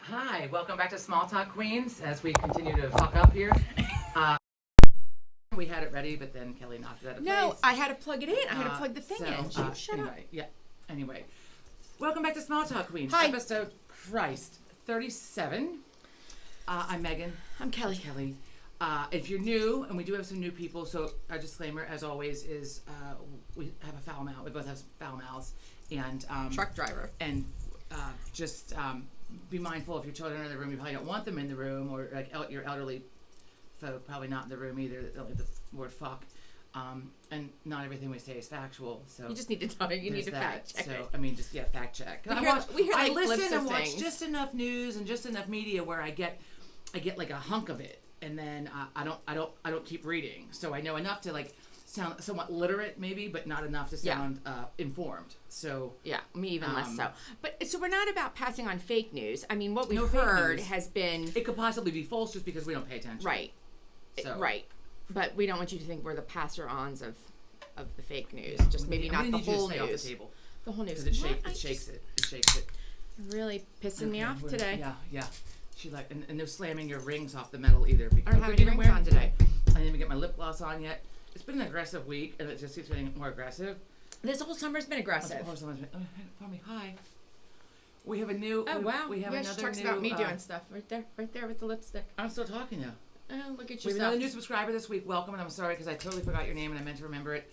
Hi, welcome back to Small Talk Queens as we continue to fuck up here. Uh, we had it ready, but then Kelly knocked it out of place. No, I had to plug it in. I had to plug the thing in. Shut anyway, up. Yeah. Anyway, welcome back to Small Talk Queens. Hi. Episode Christ 37. I'm Megan. I'm Kelly. Kelly. If you're new, and we do have some new people, so our disclaimer, as always, is we have a foul mouth. We both have foul mouths, and Truck driver. and just be mindful if your children are in the room. You probably don't want them in the room, or like your elderly folk probably not in the room either. They don't like the word fuck. And not everything we say is factual. So You just need to tell you need to fact check so it. I mean, just fact check. We hear I like listen clips and of watch things. just enough news and just enough media where I get like a hunk of it, and then I don't keep reading. So I know enough to like sound somewhat literate maybe, but not enough to sound informed. So Yeah, me even less so. But so we're not about passing on fake news. I mean, what we've No fake heard news. has been it could possibly be false just because we don't pay attention. right, So. right. But we don't want you to think we're the passer-ons of the fake news. Yeah, Just maybe not the whole stay off news. the table. The whole news. Because What? it shakes it. It shakes it. Really pissing me Okay, off today. Yeah. She like, and no slamming your rings off the metal either. Because I don't have any rings on today. I didn't even get my lip gloss on yet. It's been an aggressive week, and it just keeps getting more aggressive. This whole summer's been aggressive. Pardon me. Hi. We have a new. Oh wow! We have yeah, she another talks new. about me doing stuff right there with the lipstick. I'm still talking now. Oh, look at We have yourself. another new subscriber this week. Welcome, and I'm sorry because I totally forgot your name and I meant to remember it.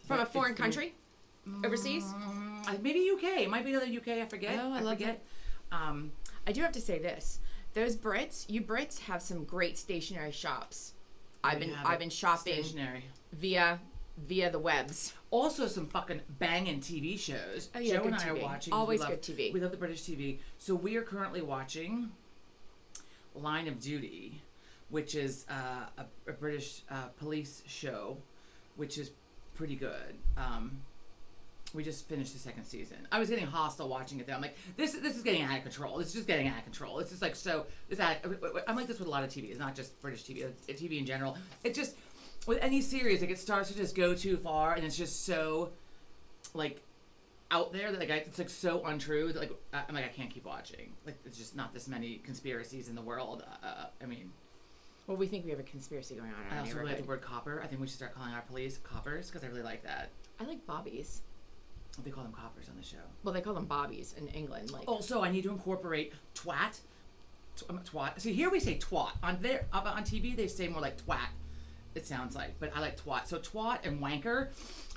From But a foreign it's country, overseas. Maybe UK. It might be another UK. I forget. Oh, I love forget. I do have to say this: those you Brits have some great stationery shops. I've been shopping Stationary. via the webs. Also, some fucking banging TV shows. Oh, yeah, Joe and good I are TV. watching. Always we love, good TV. We love the British TV. So we are currently watching Line of Duty, which is a British police show, which is pretty good. We just finished the second season. I was getting hostile watching it though. I'm like, this is getting out of control. This is just getting out of control. It's just like so. I'm like this with a lot of TV. It's not just British TV. TV in general. It just with any series, like it starts to just go too far, and it's just so like out there that it's like so untrue that like I'm like I can't keep watching. Like there's just not this many conspiracies in the world. I mean. Well, we think we have a conspiracy going on in I our also really like the neighborhood. word copper. I think we should start calling our police coppers because I really like that. I like bobbies. They call them coppers on the show. Well, they call them bobbies in England. Like Also, I need to incorporate twat. Twat. See, here we say twat. On TV, they say more like twat. It sounds like, but I like twat. So twat and wanker.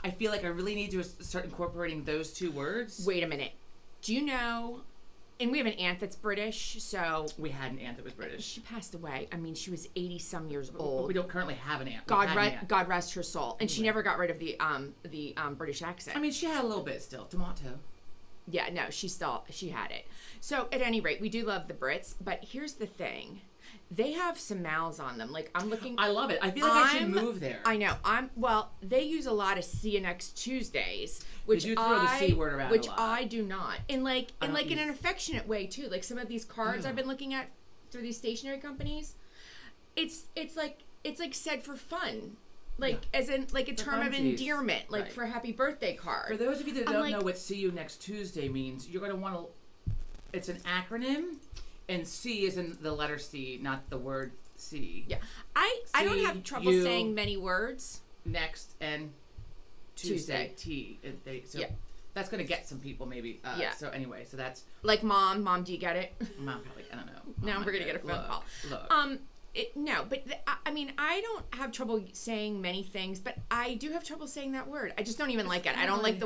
I feel like I really need to start incorporating those two words. wait a minute. Do you know? And we have an aunt that's British, so We had an aunt that was British. she passed away. I mean, she was 80-some years But old. we don't currently have an aunt. We God, had an aunt. God rest her soul. And she never got rid of the British accent. I mean, she had a little bit still. Tomato. Yeah, no, she had it. So at any rate, we do love the Brits, but here's the thing. They have some mouths on them. Like I'm looking I love it. I feel like I should move there. I know. They use a lot of see you next Tuesdays, which They do throw the C word around a which lot. I do not. And like I don't in use- an affectionate way too. Like some of these cards Ugh. I've been looking at through these stationery companies, it's like said for fun. Like as in like a For term of funsies. endearment, like Right. for a happy birthday card. For those of you that I'm don't like- know what "See You Next Tuesday" means, you're going to want to. It's an acronym, and C is in the letter C, not the word C. Yeah, I don't have trouble you- saying many words. Next and Tuesday. T. So Yeah. that's going to get some people maybe. Yeah. So anyway, so that's Like mom, do you get it? Mom probably. I don't know. Now Mom we're gonna might get a phone look, call. Look. No, but I mean, I don't have trouble saying many things, but I do have trouble saying that word. I just don't even like it. I don't like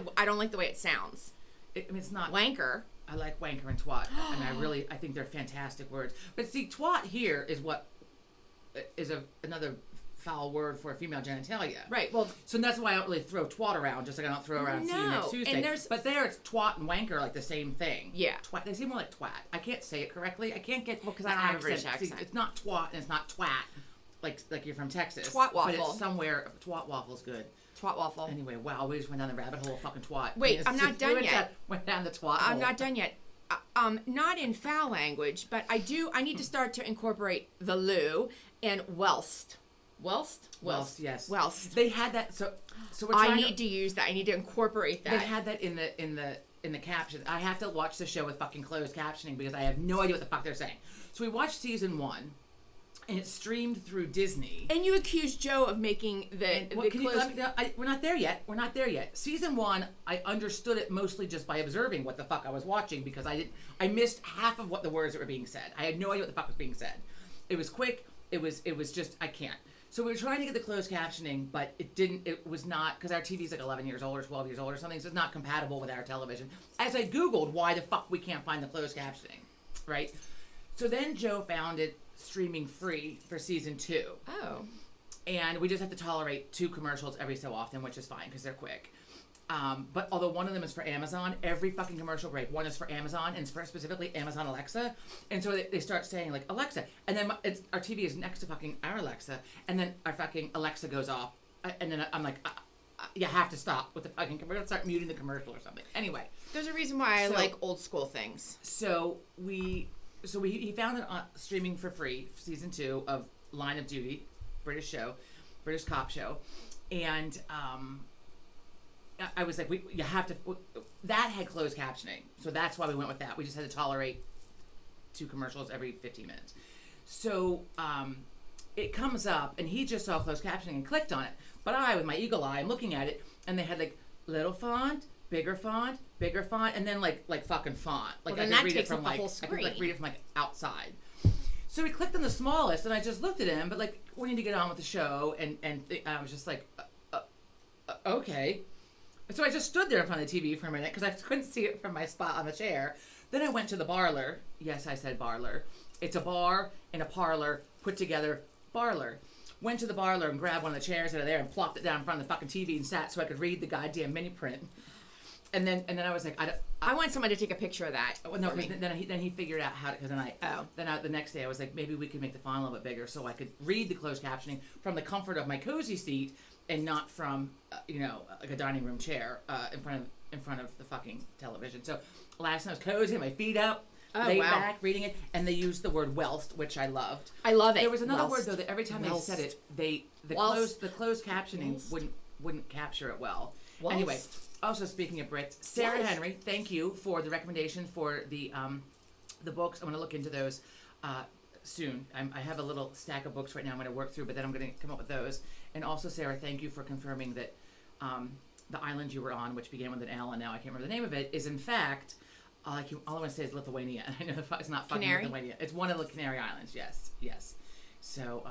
the way it sounds. I mean, it's not. Wanker. I like wanker and twat, and I think they're fantastic words. But see, twat here is what is another foul word for female genitalia. Right. Well, So that's why I don't really throw twat around, just like I don't throw around see you next No, Tuesday. and there's- But there, it's twat and wanker like the same thing. Yeah. Twat. They seem more like twat. I can't say it correctly. I can't get. Well, 'cause the I don't have a British See, accent. it's not twat and it's not twat, like you're from Texas. Twatwaffle. But it's somewhere. Twatwaffle's good. Twatwaffle. Anyway, wow, we just went down the rabbit hole of fucking twat. Wait, It's I'm not just- done we yet. Went down the twat. I'm hole. not done yet. Not in foul language, but I need to start to incorporate the loo and whilst. Welst, yes. Whilst. They had that. So we're I trying need to use that. I need to incorporate that. They had that in the in the caption. I have to watch the show with fucking closed captioning because I have no idea what the fuck they're saying. So we watched season 1, and it's streamed through Disney. And you accused Joe of making we're not there yet. We're not there yet. Season 1, I understood it mostly just by observing what the fuck I was watching because I missed half of what the words that were being said. I had no idea what the fuck was being said. It was quick. It was just, I can't. So we were trying to get the closed captioning, but it was not, because our TV's like 11 years old or 12 years old or something, so it's not compatible with our television. As I Googled why the fuck we can't find the closed captioning, right? So then Joe found it streaming free for season 2. Oh. And we just have to tolerate 2 commercials every so often, which is fine because they're quick. But although one of them is for Amazon, every fucking commercial break, one is for Amazon, and it's for specifically Amazon Alexa. And so they start saying, like, Alexa. And then our TV is next to fucking our Alexa. And then our fucking Alexa goes off. And then I'm like, you have to stop with the fucking commercial. Start muting the commercial or something. Anyway. There's a reason why I like old school things. So he found it on streaming for free, season 2 of Line of Duty, British cop show. And, I was like, you have to. That had closed captioning, so that's why we went with that. We just had to tolerate 2 commercials every 15 minutes. So it comes up, and he just saw closed captioning and clicked on it. But I, with my eagle eye, I'm looking at it, and they had like little font, bigger font, and then like fucking font. Like well, then I could that read takes it from up the whole screen. I could read it from like outside. So we clicked on the smallest, and I just looked at him, but like we need to get on with the show, and I was just like, okay. So I just stood there in front of the TV for a minute because I couldn't see it from my spot on the chair. Then I went to the barler. Yes, I said barler. It's a bar and a parlor put together, barler. Went to the barler and grabbed one of the chairs that are there and plopped it down in front of the fucking TV and sat so I could read the goddamn mini print. And then I was like, I want someone to take a picture of that. No, then he figured out how to, because then the next day I was like, maybe we could make the font a little bit bigger so I could read the closed captioning from the comfort of my cozy seat and not from like a dining room chair in front of the fucking television. So last night I was cozy, my feet up, laid back, reading it, and they used the word whilst, which I loved. I love it. There was another word though that every time they said it, the closed captioning wouldn't capture it well. Whilst. Anyway, also speaking of Brits, Sarah Henry, thank you for the recommendation for the books. I'm going to look into those soon. I have a little stack of books right now I'm going to work through, but then I'm going to come up with those. And also, Sarah, thank you for confirming that the island you were on, which began with an L and now I can't remember the name of it, is in fact, all I want to say is Lithuania. I know it's not fucking Canary? Lithuania. It's one of the Canary Islands, yes. So,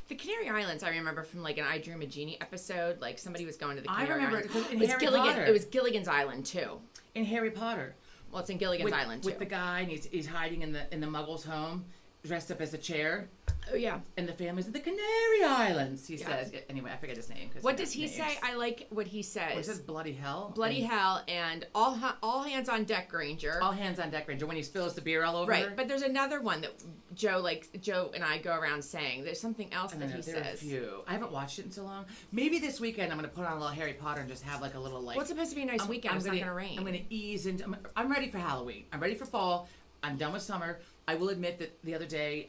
the Canary Islands, I remember from like an I Dream a Genie episode, like somebody was going to the Canary Islands. I remember in Harry Potter. It was Gilligan's Island too. In Harry Potter. Well, it's in Gilligan's Island too. With the guy, and he's hiding in the Muggle's home, dressed up as a chair. Oh yeah. And the family's at the Canary Islands. He says. Anyway, I forget his name. What does he say? I like what he says. He says bloody hell. Bloody hell and all hands on deck, Granger. All hands on deck, Granger. When he spills the beer all over. Right, but there's another one that Joe and I go around saying. There's something else that he says. There are a few. I haven't watched it in so long. Maybe this weekend I'm going to put on a little Harry Potter and just have like a little like. Well, it's supposed to be a nice weekend. It's not going to rain. I'm going to ease into. I'm ready for Halloween. I'm ready for fall. I'm done with summer. I will admit that the other day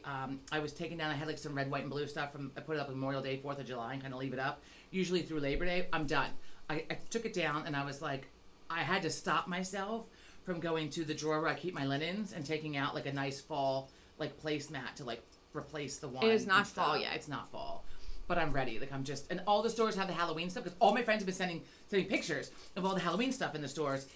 I was taking down. I had like some red, white, and blue stuff I put it up Memorial Day, 4th of July, and kind of leave it up. Usually through Labor Day, I'm done. I took it down, and I was like, I had to stop myself from going to the drawer where I keep my linens and taking out like a nice fall like placemat to like replace the one. It is not fall yet. It's not fall. But I'm ready. Like I'm just, and all the stores have the Halloween stuff because all my friends have been sending pictures of all the Halloween stuff in the stores.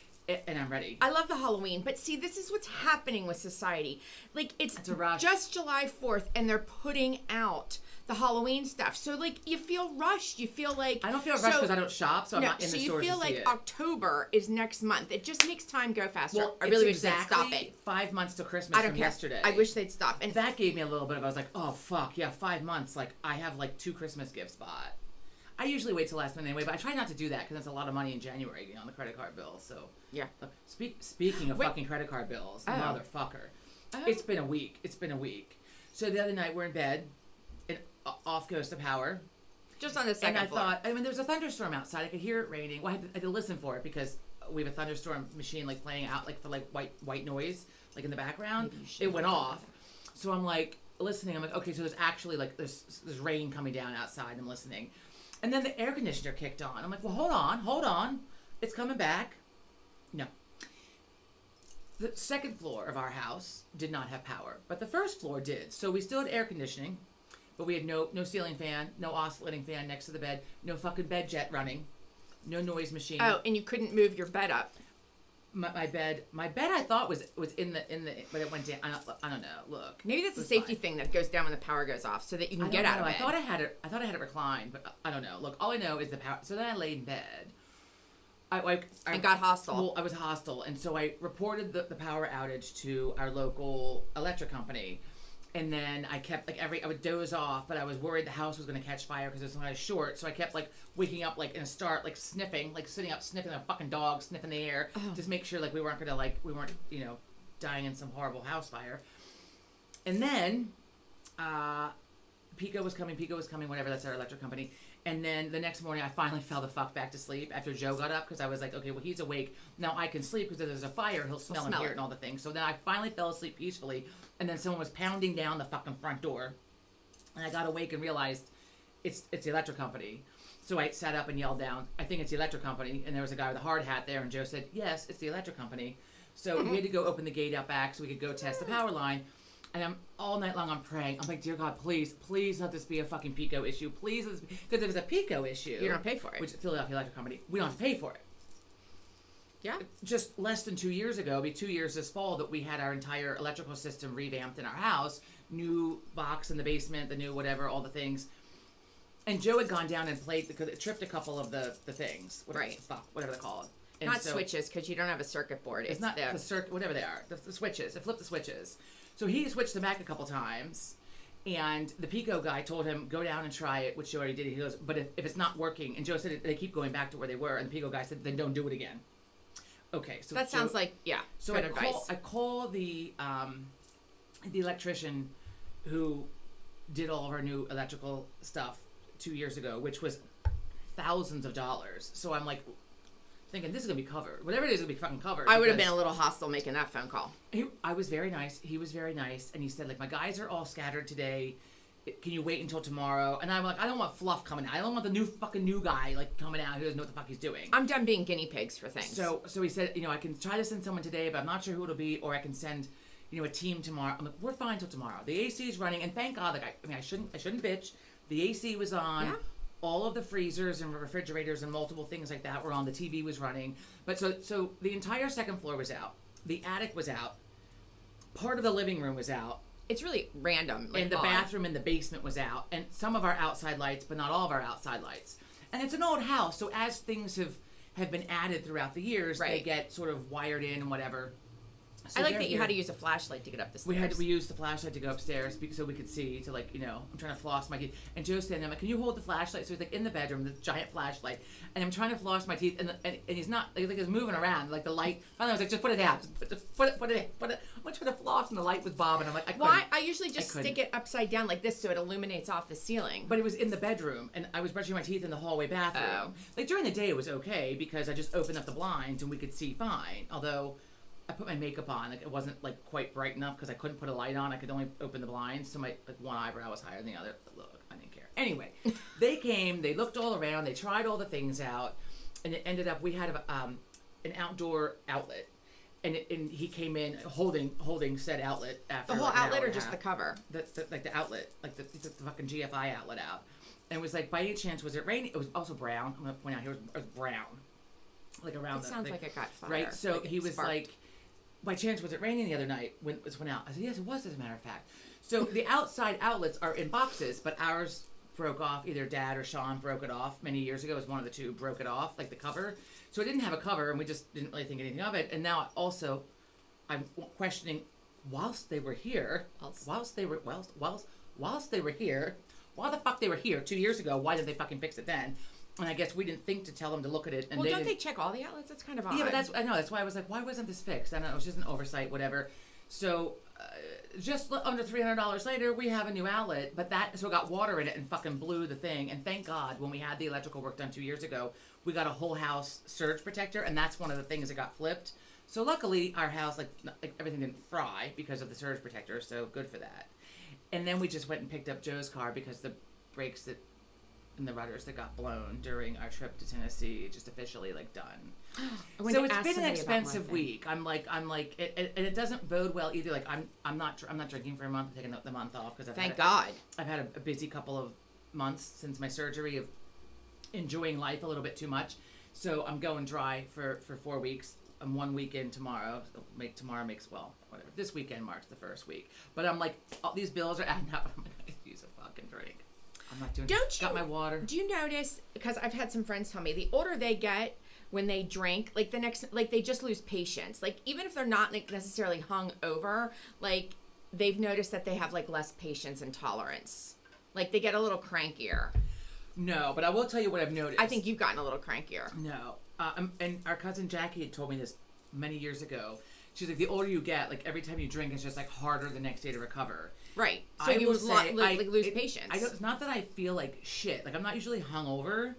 And I'm ready. I love the Halloween, but see, this is what's happening with society. Like, it's a rush. Just July 4th, and they're putting out the Halloween stuff. So, like, you feel rushed. You feel like... I don't feel rushed because I don't shop, so I'm not in the stores to see it. So you feel like October is next month. It just makes time go faster. Well, I really wish they'd stop it. 5 months till Christmas I don't care. Yesterday. I wish they'd stop. And that gave me a little bit of... I was like, oh, fuck. Yeah, 5 months. Like, I have, like, 2 Christmas gifts bought. I usually wait till last minute anyway, but I try not to do that because that's a lot of money in January on the credit card bill. So yeah. Speaking of fucking credit card bills, motherfucker, it's been a week. So the other night we're in bed, and off goes the power. Just on the second floor. And I thought, there was a thunderstorm outside. I could hear it raining. Well, I had to listen for it because we have a thunderstorm machine like playing out like for like white noise like in the background. It went off, so I'm like listening. I'm like, okay, so there's actually like there's rain coming down outside. I'm listening. And then the air conditioner kicked on. I'm like, well, hold on. It's coming back. No. The second floor of our house did not have power, but the first floor did. So we still had air conditioning, but we had no ceiling fan, no oscillating fan next to the bed, no fucking bed jet running, no noise machine. Oh, and you couldn't move your bed up. My bed I thought was in the but it went down. I don't know. Look, Maybe that's a safety thing that goes down when the power goes off, so that you can get out of bed. I thought I had it reclined, but I don't know. Look, all I know is the power. So then I laid in bed. I got hostile. Well, I was hostile, and so I reported the power outage to our local electric company. And then I kept I would doze off, but I was worried the house was going to catch fire because it was kind of short. So I kept waking up in a start, sniffing, sitting up sniffing like a fucking dog, sniffing the air, just make sure we weren't going to we weren't dying in some horrible house fire. And then Pico was coming, whatever, that's our electric company. And then the next morning, I finally fell the fuck back to sleep after Joe got up because I was like, okay, well, he's awake. Now I can sleep because if there's a fire, he'll smell and hear it and all the things. So then I finally fell asleep peacefully. And then someone was pounding down the fucking front door. And I got awake and realized it's the electric company. So I sat up and yelled down, I think it's the electric company. And there was a guy with a hard hat there. And Joe said, yes, it's the electric company. So we had to go open the gate out back so we could go test the power line. And I'm all night long, I'm praying. I'm like, dear God, please let this be a fucking Pico issue. Please, because if it's a Pico issue, you don't pay for it. Which is Philadelphia Electric Company, we don't have to pay for it. Yeah. Just less than 2 years ago, it'll be 2 years this fall, that we had our entire electrical system revamped in our house. New box in the basement, the new whatever, all the things. And Joe had gone down and played because it tripped a couple of the things. Right. Whatever they're called. And not switches, because you don't have a circuit board. It's not the circuit, whatever they are. The switches. It flipped the switches. So he switched them back a couple times, and the Pico guy told him, go down and try it, which Joe already did. He goes, but if it's not working, and Joe said they keep going back to where they were, and the Pico guy said, then don't do it again. Okay, so that sounds like, so good advice. I call the electrician who did all of our new electrical stuff 2 years ago, which was thousands of dollars. So I'm like, thinking this is gonna be covered. Whatever it is, gonna be fucking covered. I would have been a little hostile making that phone call. I was very nice. He was very nice, and he said, my guys are all scattered today. Can you wait until tomorrow? And I'm like, I don't want fluff coming out. I don't want the new guy coming out who doesn't know what the fuck he's doing. I'm done being guinea pigs for things. So he said, I can try to send someone today, but I'm not sure who it'll be, or I can send, a team tomorrow. I'm like, we're fine till tomorrow. The AC is running, and thank God. I shouldn't bitch. The AC was on. Yeah. All of the freezers and refrigerators and multiple things like that were on. The TV was running. But so the entire second floor was out. The attic was out. Part of the living room was out. It's really random. And the bathroom in the basement was out. And some of our outside lights, but not all of our outside lights. And it's an old house, so as things have been added throughout the years, they get sort of wired in and whatever. So I like that you had to use a flashlight to get up the stairs. We used the flashlight to go upstairs so we could see to I'm trying to floss my teeth. And Joe's standing there, I'm like, can you hold the flashlight? So he's in the bedroom, the giant flashlight, and I'm trying to floss my teeth, and he's not he's moving around the light. Finally, I was like, just put it down, just put it. I'm trying to floss, and the light was bobbing. I'm like, I usually just stick it upside down like this so it illuminates off the ceiling. But it was in the bedroom, and I was brushing my teeth in the hallway bathroom. During the day it was okay because I just opened up the blinds and we could see fine. Although I put my makeup on, it wasn't quite bright enough because I couldn't put a light on. I could only open the blinds, so my one eyebrow was higher than the other. Look, I didn't care. Anyway, they came, they looked all around, they tried all the things out, and it ended up we had an outdoor outlet, and he came in holding said outlet after the whole outlet or just the cover? The outlet, the fucking GFI outlet out, and it was by any chance was it raining? It was also brown. I'm gonna point out here it was brown, around. It sounds like it got fire. Right, so he was sparked. by chance, was it raining the other night when this went out? I said, yes, it was, as a matter of fact. So the outside outlets are in boxes, but ours broke off. Either Dad or Sean broke it off many years ago. It was one of the two broke it off, the cover. So it didn't have a cover, and we just didn't really think anything of it. And now also, I'm questioning, whilst they were here, whilst they were here, why the fuck they were here 2 years ago? Why didn't they fucking fix it then? And I guess we didn't think to tell them to look at it. And don't they check all the outlets? That's kind of odd. Yeah, but that's why I was like, why wasn't this fixed? I don't know. It was just an oversight, whatever. So just under $300 later, we have a new outlet, but so it got water in it and fucking blew the thing. And thank God, when we had the electrical work done 2 years ago, we got a whole house surge protector, and that's one of the things that got flipped. So luckily, our house, everything didn't fry because of the surge protector, so good for that. And then we just went and picked up Joe's car because the brakes that in the rudders that got blown during our trip to Tennessee. Just officially like done. So It's been an expensive week. I'm like, and it doesn't bode well either. Like I'm not drinking for a month. I'm taking the month off because Thank God. I've had a busy couple of months since my surgery of enjoying life a little bit too much. So I'm going dry for 4 weeks. I'm 1 weekend tomorrow. Tomorrow makes, well, whatever. This weekend marks the first week. But I'm like, all these bills are adding up. I'm going to use a fucking drink. I'm not doing. Got my water. Do you notice? Because I've had some friends tell me the older they get, when they drink, like they just lose patience. Like even if they're not like necessarily hung over, like they've noticed that they have like less patience and tolerance. Like they get a little crankier. No, but I will tell you what I've noticed. I think you've gotten a little crankier. No, and our cousin Jackie had told me this many years ago. She's like, the older you get, like every time you drink, it's just like harder the next day to recover. Right. So you lose patience. It's not that I feel like shit. Like I'm not usually hungover.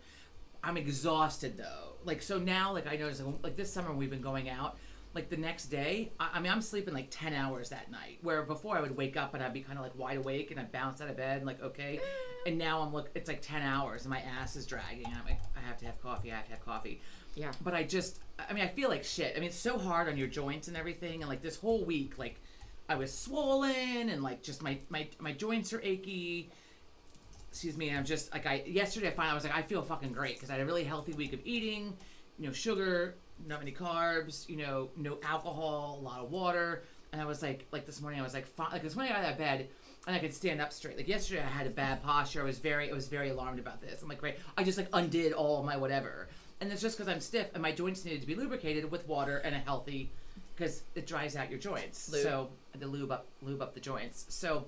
I'm exhausted though. Like so now, like I noticed, like this summer when we've been going out, like the next day, I mean, I'm sleeping like 10 hours that night. Where before I would wake up and I'd be kind of like wide awake and I'd bounce out of bed and like okay, and now it's like 10 hours and my ass is dragging and I'm like I have to have coffee. Yeah. But I feel like shit. I mean, it's so hard on your joints and everything. And like this whole week, like I was swollen and like just my joints are achy. Excuse me. And I'm just like yesterday I was like I feel fucking great because I had a really healthy week of eating, no sugar, not many carbs, no alcohol, a lot of water. And I was like this morning I was like fine. Like this morning I got out of bed and I could stand up straight. Like yesterday I had a bad posture. I was very alarmed about this. I'm like, great. I just like undid all of my whatever. And it's just because I'm stiff and my joints needed to be lubricated with water and a healthy, because it dries out your joints. Lube. So to lube up the joints. So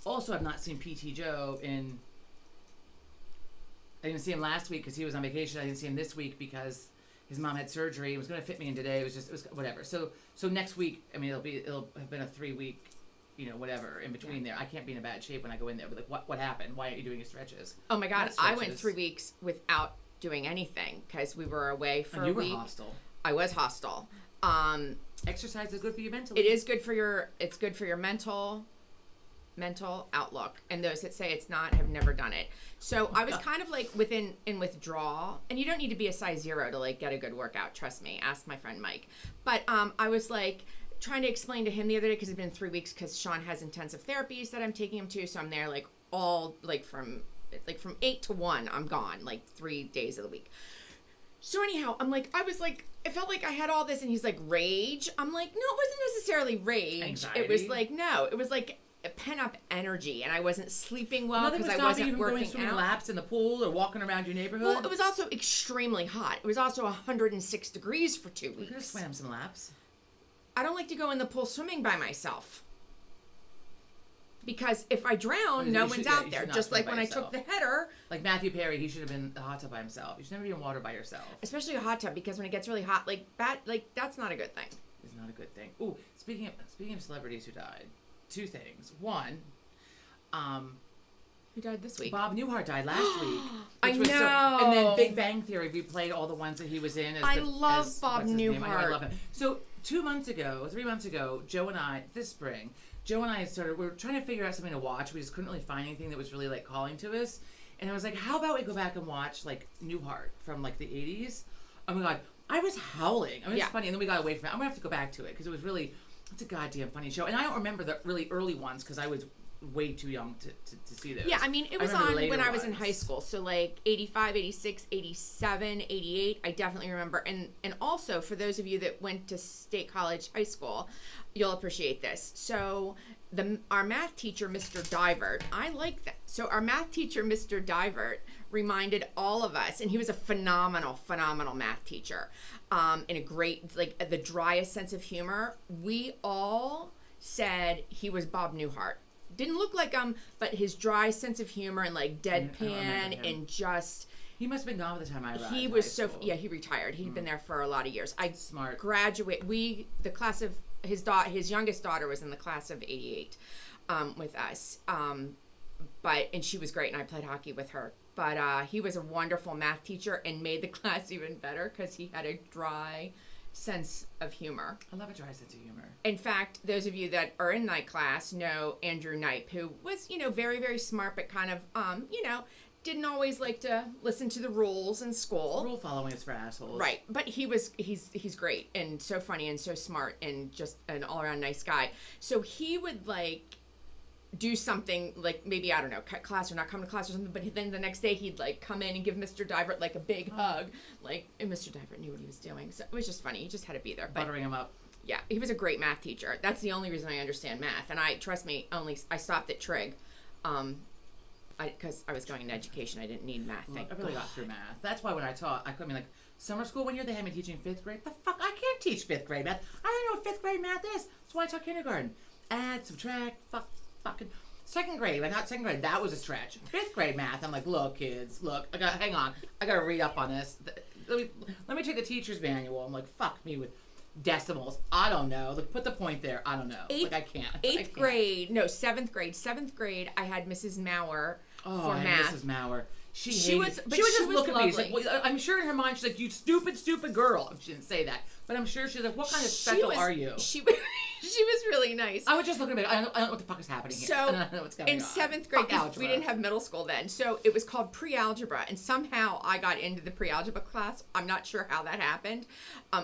also I've not seen PT Joe in. I didn't see him last week because he was on vacation. I didn't see him this week because his mom had surgery. It was going to fit me in today. It was whatever. So next week, I mean, it'll have been a 3 week, whatever in between there. I can't be in a bad shape when I go in there. But like, what happened? Why aren't you doing your stretches? Oh my God, I went 3 weeks without doing anything because we were away for a week. You were hostile. I was hostile. Exercise is good for you mentally. It is good for your mental outlook, and those that say it's not have never done it. So I was kind of like in withdrawal, and you don't need to be a size 0 to like get a good workout. Trust me. Ask my friend Mike. But I was like trying to explain to him the other day because it's been 3 weeks because Sean has intensive therapies that I'm taking him to, so I'm there like all like from 8 to 1. I'm gone like 3 days of the week. So anyhow, I was like, it felt like I had all this, and he's like, rage. I'm like, no, it wasn't necessarily rage. Anxiety. It was like, no, it was like pent up energy, and I wasn't sleeping well because I wasn't working swimming out. laps in the pool or walking around your neighborhood. Well, it was also extremely hot. It was also 106 degrees for 2 weeks. You could have swam some laps. I don't like to go in the pool swimming by myself. Because if I drown, no one's out there. Just like when I took the header. Like Matthew Perry, he should have been in the hot tub by himself. You should never be in water by yourself. Especially a hot tub, because when it gets really hot, that's not a good thing. It's not a good thing. Ooh, speaking of celebrities who died, 2 things. One, who died this week? Bob Newhart died last week. I know. And then Big Bang Theory replayed all the ones that he was in. I love Bob Newhart. I love him. So 3 months ago, Joe and I, this spring, we were trying to figure out something to watch. We just couldn't really find anything that was really like calling to us. And I was like, how about we go back and watch like Newhart from like the 80s? Oh my God, I was howling. I mean, it's funny. And then we got away from it. I'm going to have to go back to it because it's a goddamn funny show. And I don't remember the really early ones because I was way too young to see those. Yeah, I mean, it was on when I was in high school. So like 85, 86, 87, 88, I definitely remember. And also, for those of you that went to State College High School, you'll appreciate this. So our math teacher, Mr. Divert, I like that. So our math teacher, Mr. Divert, reminded all of us, and he was a phenomenal math teacher, in a great, like the driest sense of humor. We all said he was Bob Newhart. Didn't look like him, but his dry sense of humor and like deadpan and just. He must have been gone by the time I arrived. He was he retired. He'd been there for a lot of years. Smart. The class of his youngest daughter was in the class of 88, with us. And she was great, and I played hockey with her. But he was a wonderful math teacher and made the class even better because he had a dry sense of humor. I love a dry sense of humor. In fact, those of you that are in night class know Andrew Knipe, who was, very, very smart, but kind of, didn't always like to listen to the rules in school. Rule following is for assholes. Right. But he's great and so funny and so smart and just an all around nice guy. So he would like do something like maybe, I don't know, cut class or not come to class or something, but then the next day he'd like come in and give Mr. Divert like a big hug. Like, and Mr. Divert knew what he was doing. So it was just funny. He just had to be there. But Buttering him up. yeah, he was a great math teacher. That's the only reason I understand math. And trust me, I stopped at trig. Because I was going into education, I didn't need math. I really got through math. That's why when I taught, I mean, like, summer school one year, they had me teaching 5th grade. The fuck? I can't teach 5th grade math. I don't know what 5th grade math is. That's why I taught kindergarten. Add, subtract, fucking. 2nd grade, like, not 2nd grade, that was a stretch. 5th grade math, I'm like, look, kids, look, hang on. I gotta read up on this. Let me take the teacher's manual. I'm like, fuck me with decimals. I don't know. Like, put the point there. I don't know. I can't. 7th grade. No, 7th grade. 7th grade, I had Mrs. Maurer for math. Mrs. Maurer. She was just lovely. look at me. She's like, well, I'm sure in her mind she's like, you stupid girl. She didn't say that, but I'm sure she's like, what kind of special are you? She was really nice. I would just look at me. I don't know what the fuck is happening here. So I don't know what's going on. In 7th grade, we didn't have middle school then, so it was called pre-algebra, and somehow I got into the pre-algebra class. I'm not sure how that happened,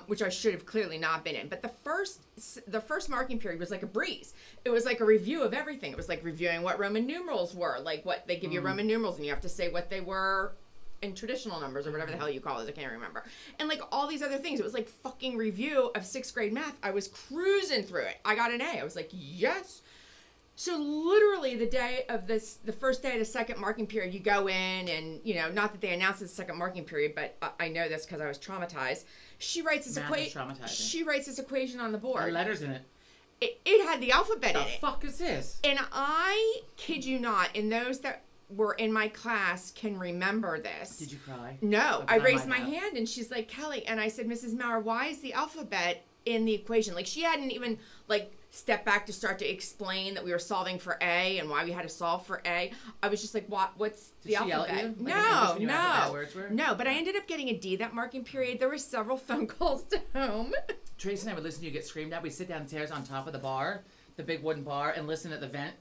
which I should have clearly not been in. But the first marking period was like a breeze. It was like a review of everything. It was like reviewing what Roman numerals were, like what they give you Roman numerals, and you have to say what they were in traditional numbers or whatever the hell you call it. I can't remember. And like all these other things. It was like fucking review of 6th grade math. I was cruising through it. I got an A. I was like, yes. So literally the first day of the second marking period, you go in and, you know, not that they announced the second marking period, but I know this because I was traumatized. She writes this equation on the board. There are letters in it. It had the alphabet in it. The fuck is this? And I kid you not, and those that were in my class can remember this. Did you cry? No. I raised my hand and she's like, Kelly, and I said, Mrs. Maurer, why is the alphabet in the equation? Like, she hadn't even like stepped back to start to explain that we were solving for A and why we had to solve for A. I was just like, what's the alphabet? No, but I ended up getting a D that marking period. There were several phone calls to home. Tracy and I would listen to you get screamed at. We'd sit downstairs on top of the bar, the big wooden bar, and listen at the vent.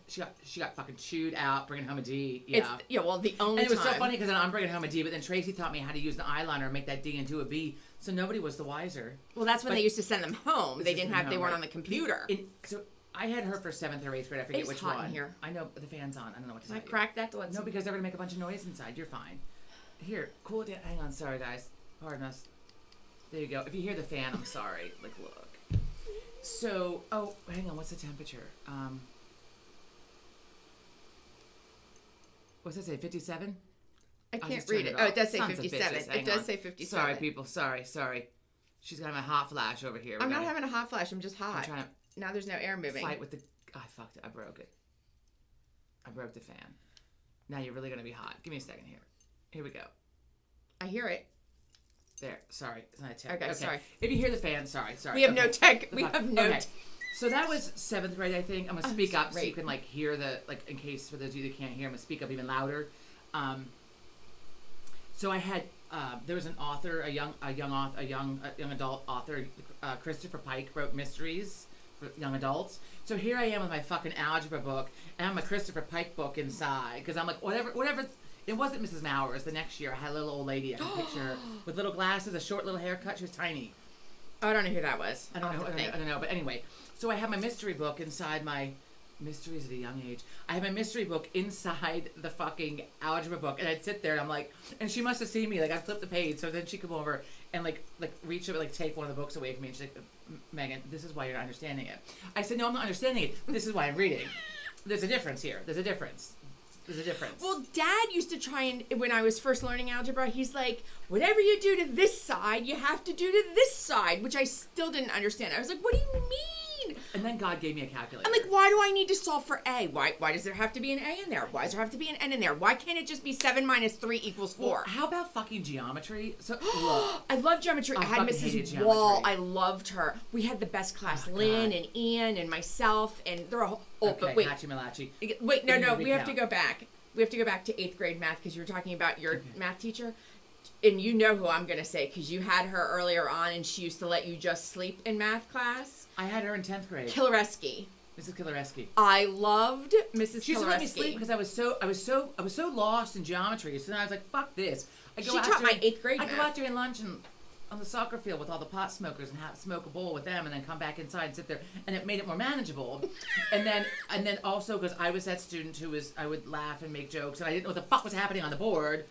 She got fucking chewed out bringing home a D. Yeah. Well, the only And it was so funny because then I'm bringing home a D, but then Tracy taught me how to use the eyeliner and make that D into a B, so nobody was the wiser. Well, that's when they used to send them home. They weren't on the computer. So I had her for 7th or 8th grade. I forget which one. It's hot in here. I know, but the fan's on. I don't know what to say. Can I crack that? No, because they're going to make a bunch of noise inside. You're fine. Here, cool it down. Hang on. Sorry, guys. Pardon us. There you go. If you hear the fan, I'm sorry. Like, look. So, hang on. What's the temperature? What's that say? 57? I can't read it. Oh, it does say 57. It does say 57. Sorry, people. Sorry. She's having a hot flash over here. I'm not having a hot flash. I'm just hot. I'm trying to now there's no air moving. fight with the... I fucked it. I broke it. I broke the fan. Now you're really going to be hot. Give me a second here. Here we go. I hear it. There. Sorry. It's not a tech. Okay, sorry. If you hear the fan, sorry. We have no tech. We have no tech. So that was 7th grade, I think. I'm going to speak up so you can, like, hear the, like, in case for those of you that can't hear, I'm going to speak up even louder. So I had, there was an author, a young adult author, Christopher Pike, wrote mysteries for young adults. So here I am with my fucking algebra book, and I have my Christopher Pike book inside, because I'm like, whatever. It wasn't Mrs. Mauer's. The next year, I had a little old lady. I can picture her with little glasses, a short little haircut. She was tiny. Oh, I don't know who that was. I don't know. But anyway, so I have my mystery book inside my mysteries at a young age. I have my mystery book inside the fucking algebra book, and I'd sit there, and I'm like, and she must have seen me. Like, I flipped the page, so then she'd come over and like reach over, like take one of the books away from me, and she's like, Megan, this is why you're not understanding it. I said, no, I'm not understanding it. This is why I'm reading. There's a difference here. There's a difference. Well, Dad used to try and, when I was first learning algebra, he's like, whatever you do to this side, you have to do to this side, which I still didn't understand. I was like, what do you mean? And then God gave me a calculator. I'm like, why do I need to solve for A? Why does there have to be an A in there? Why does there have to be an N in there? Why can't it just be 7 minus 3 equals 4? Well, how about fucking geometry? So look, I love geometry. I had Mrs. Wall. I loved her. We had the best class. Lynn and Ian and myself, and they're all... but wait. Hachi-Malachi. Wait, no. We have to go back. We have to go back to 8th grade math because you were talking about your math teacher. And you know who I'm going to say because you had her earlier on and she used to let you just sleep in math class. I had her in 10th grade. Kilareski. Mrs. Kilareski. I loved Mrs. She used to let me Kilareski. sleep because I was so lost in geometry. So then I was like, fuck this. She taught my 8th grade I go math. out during lunch and on the soccer field with all the pot smokers and smoke a bowl with them, and then come back inside and sit there, and it made it more manageable. and then also because I was that student who I would laugh and make jokes, and I didn't know what the fuck was happening on the board.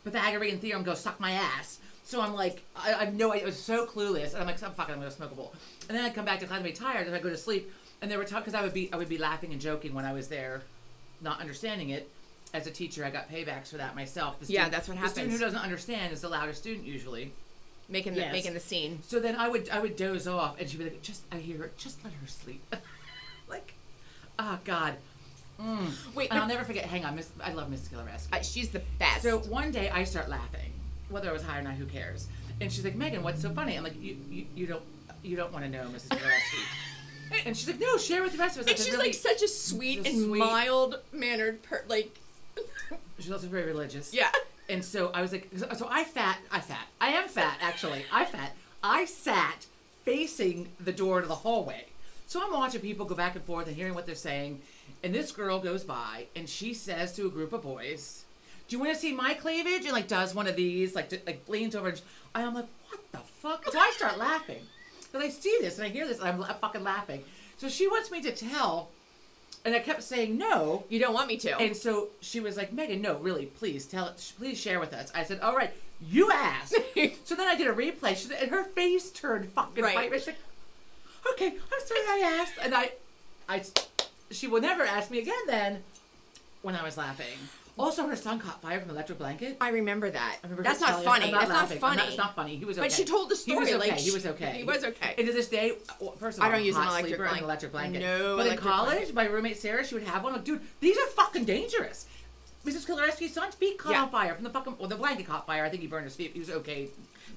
Pythagorean theorem goes suck my ass. So I'm like, I have no idea. I was so clueless, and I'm like, I'm gonna smoke a bowl. And then I'd come back to class and be tired, and I'd go to sleep. And they were because I would be laughing and joking when I was there, not understanding it. As a teacher, I got paybacks for that myself. That's what happens. The student who doesn't understand is the loudest student usually. Making the scene. So then I would doze off, and she'd be like, I hear her, just let her sleep. Like, oh God. Wait, and I'll never forget. Hang on, I love Miss Kilareski. She's the best. So one day I start laughing, whether I was high or not, who cares? And she's like, Megan, what's so funny? I'm like, you don't want to know, Mrs. Kilareski. And she's like, no, share with the rest of us. And she's really, like such a sweet and mild mannered She's also very religious. Yeah. And so I was like, I am fat, actually. I sat facing the door to the hallway. So I'm watching people go back and forth and hearing what they're saying. And this girl goes by and she says to a group of boys, do you want to see my cleavage? And does one of these, leans over and I'm like, what the fuck? So I start laughing. Because I see this and I hear this and I'm fucking laughing. So she wants me to tell. And I kept saying, no. You don't want me to. And so she was like, Megan, no, really, please please share with us. I said, all right, you asked. So then I did a replay. And her face turned fucking white. She's like, okay, I'm sorry I asked. And she will never ask me again then when I was laughing. Also, her son caught fire from the electric blanket. I remember that. That's not funny. That's not funny. It's not funny. He was okay. But she told the story. He was okay. He was okay. And to this day, first of all, I don't use an electric blanket. No. But in college, my roommate Sarah, she would have one. Like, dude, these are fucking dangerous. Mrs. Kilareski's son's feet caught on fire from the blanket caught fire. I think he burned his feet. He was okay.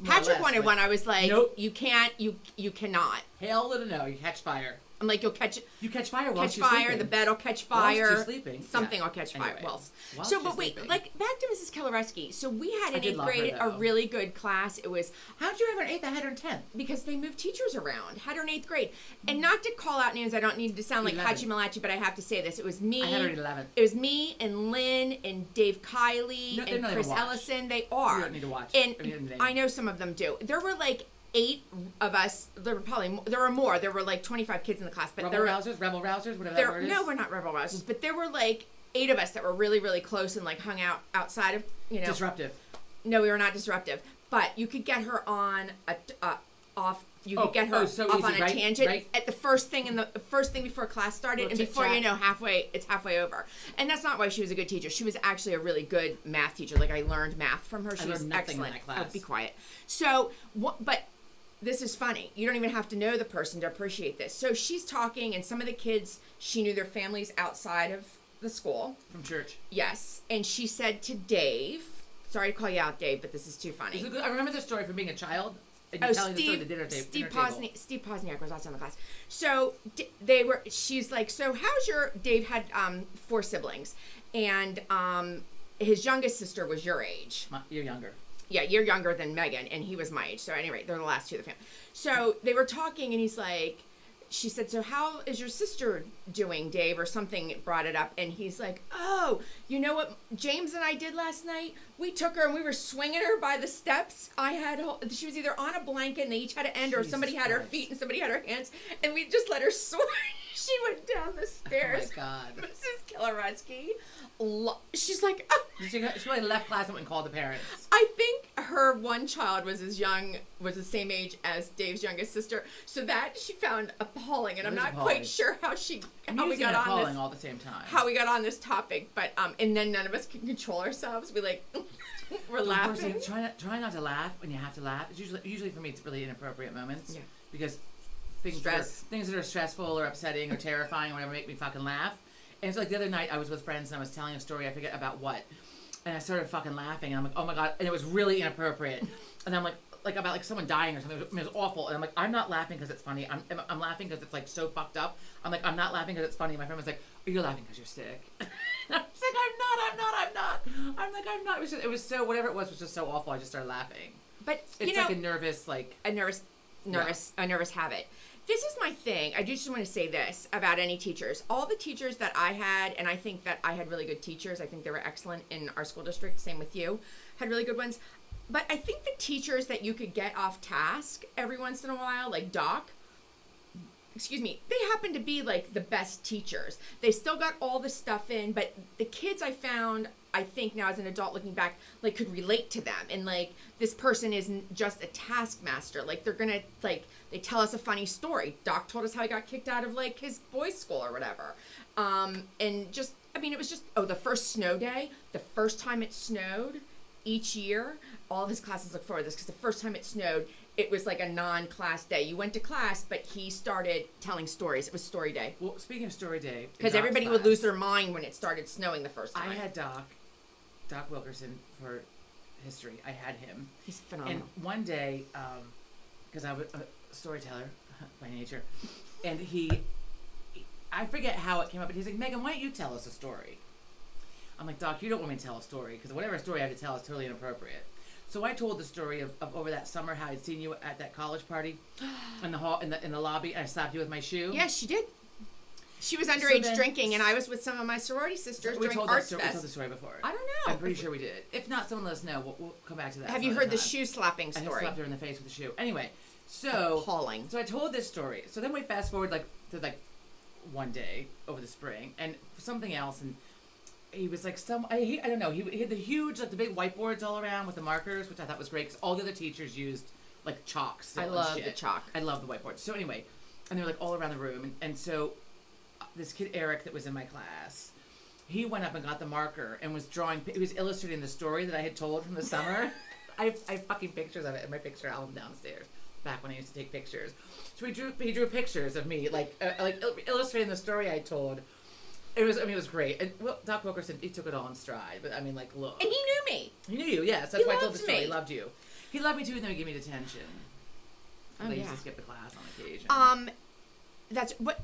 Patrick wanted one. I was like, nope. You can't. You cannot. Hell to the no. You catch fire. I'm like, you'll catch it. You catch fire while she's sleeping. The bed will catch fire. While she's sleeping. Something will catch fire. Anyway, So, but wait, sleeping. Back to Mrs. Kilareski. So we had in 8th grade her, a really good class. It was, how'd you have her in 8th? I had her in 10th. Because they moved teachers around. Had her in 8th grade. And not to call out names, I don't need to sound like Hachi Malachi, but I have to say this. It was me. I had her in 11th. It was me and Lynn and Dave Kiley and Chris Ellison. They are. You don't need to watch. And I know some of them do. There were 8 of us. There were more. There were 25 kids in the class. But rebel rousers, whatever that word is. No, we're not rebel rousers. But there were 8 of us that were really, really close and hung out outside of disruptive. No, we were not disruptive. But you could get her on off. You could get her off on a tangent at the first thing before class started, and before you know, it's halfway over. And that's not why she was a good teacher. She was actually a really good math teacher. I learned math from her. She was excellent. In that class. Oh, be quiet. So, but this is funny. You don't even have to know the person to appreciate this. So she's talking, and some of the kids, she knew their families outside of the school. From church. Yes. And she said to Dave, sorry to call you out, Dave, but this is too funny. I remember this story from being a child. And you telling the story at the dinner table. Steve Posniak was also in the class. So she's like, so Dave had 4 siblings. And his youngest sister was your age. You're younger. Yeah, you're younger than Megan, and he was my age. So anyway, they're the last 2 of the family. So they were talking, and he's like, she said, so how is your sister doing, Dave? Or something brought it up. And he's like, oh, you know what James and I did last night? We took her and we were swinging her by the steps. She was either on a blanket and they each had an end, or somebody had her feet and somebody had her hands. And we just let her swing. She went down the stairs. Oh my God. Mrs. Kilareski. She's like, oh. She really left class and went and called the parents. I think her one child was the same age as Dave's youngest sister, so that she found appalling, and I'm not quite sure how we got on this all at the same time. How we got on this topic, but and then none of us can control ourselves. We're laughing. Try not to laugh when you have to laugh. It's usually for me it's really inappropriate moments. Yeah. Because things that are stressful or upsetting or terrifying or whatever make me fucking laugh. And it's the other night I was with friends and I was telling a story, I forget about what. And I started fucking laughing and I'm like, oh my God. And it was really inappropriate. And I'm like about someone dying or something. It was awful. And I'm like, I'm not laughing because it's funny. I'm laughing because it's so fucked up. I'm like, I'm not laughing because it's funny. My friend was like, oh, you're laughing because you're sick. And I was like, I'm not. It was so, whatever it was just so awful. I just started laughing. But it's a nervous habit. This is my thing. I just want to say this about any teachers. All the teachers that I had, and I think that I had really good teachers. I think they were excellent in our school district. Same with you. Had really good ones. But I think the teachers that you could get off task every once in a while, like Doc, they happen to be like the best teachers. They still got all the stuff in, but the kids I found, I think now as an adult looking back, like could relate to them. And like, this person isn't just a taskmaster. Like they're gonna, like, they tell us a funny story. Doc told us how he got kicked out of like his boys' school or whatever. And just, I mean, it was just, the first snow day, the first time it snowed each year, all of his classes look forward to this because the first time it snowed, it was like a non-class day. You went to class, but he started telling stories. It was story day. Well, speaking of story day, because everybody would lose their mind when it started snowing the first time. I had Doc Wilkerson for history. I had him. He's phenomenal. And one day, because I was a storyteller by nature, and I forget how it came up, but he's like, Megan, why don't you tell us a story? I'm like, Doc, you don't want me to tell a story, because whatever story I have to tell is totally inappropriate. So I told the story of over that summer how I'd seen you at that college party in the hall in the lobby, and I slapped you with my shoe. Yes, she did. She was underage drinking, and I was with some of my sorority sisters during Arts Fest. We told the story before. I don't know. I'm pretty sure we did. If not, someone let us know. We'll come back to that. Have you heard the shoe slapping story? I slapped her in the face with the shoe. Anyway, so appalling. So I told this story. So then we fast forward to one day over the spring, and something else, and he was like I don't know. He had the huge the big whiteboards all around with the markers, which I thought was great because all the other teachers used like chalk. I love the chalk. I love the whiteboards. So anyway, and they were like all around the room, and so this kid Eric that was in my class, he went up and got the marker and was he was illustrating the story that I had told from the summer. I have fucking pictures of it in my picture album downstairs. Back when I used to take pictures, so he drew pictures of me like illustrating the story I told. It was great. And Doc Wilkerson, he took it all in stride. But I mean, like, look. And he knew me. He knew you, yes. That's why I told the story. He loved you. He loved me too, and then he gave me detention. I used to skip the class on occasion. That's what.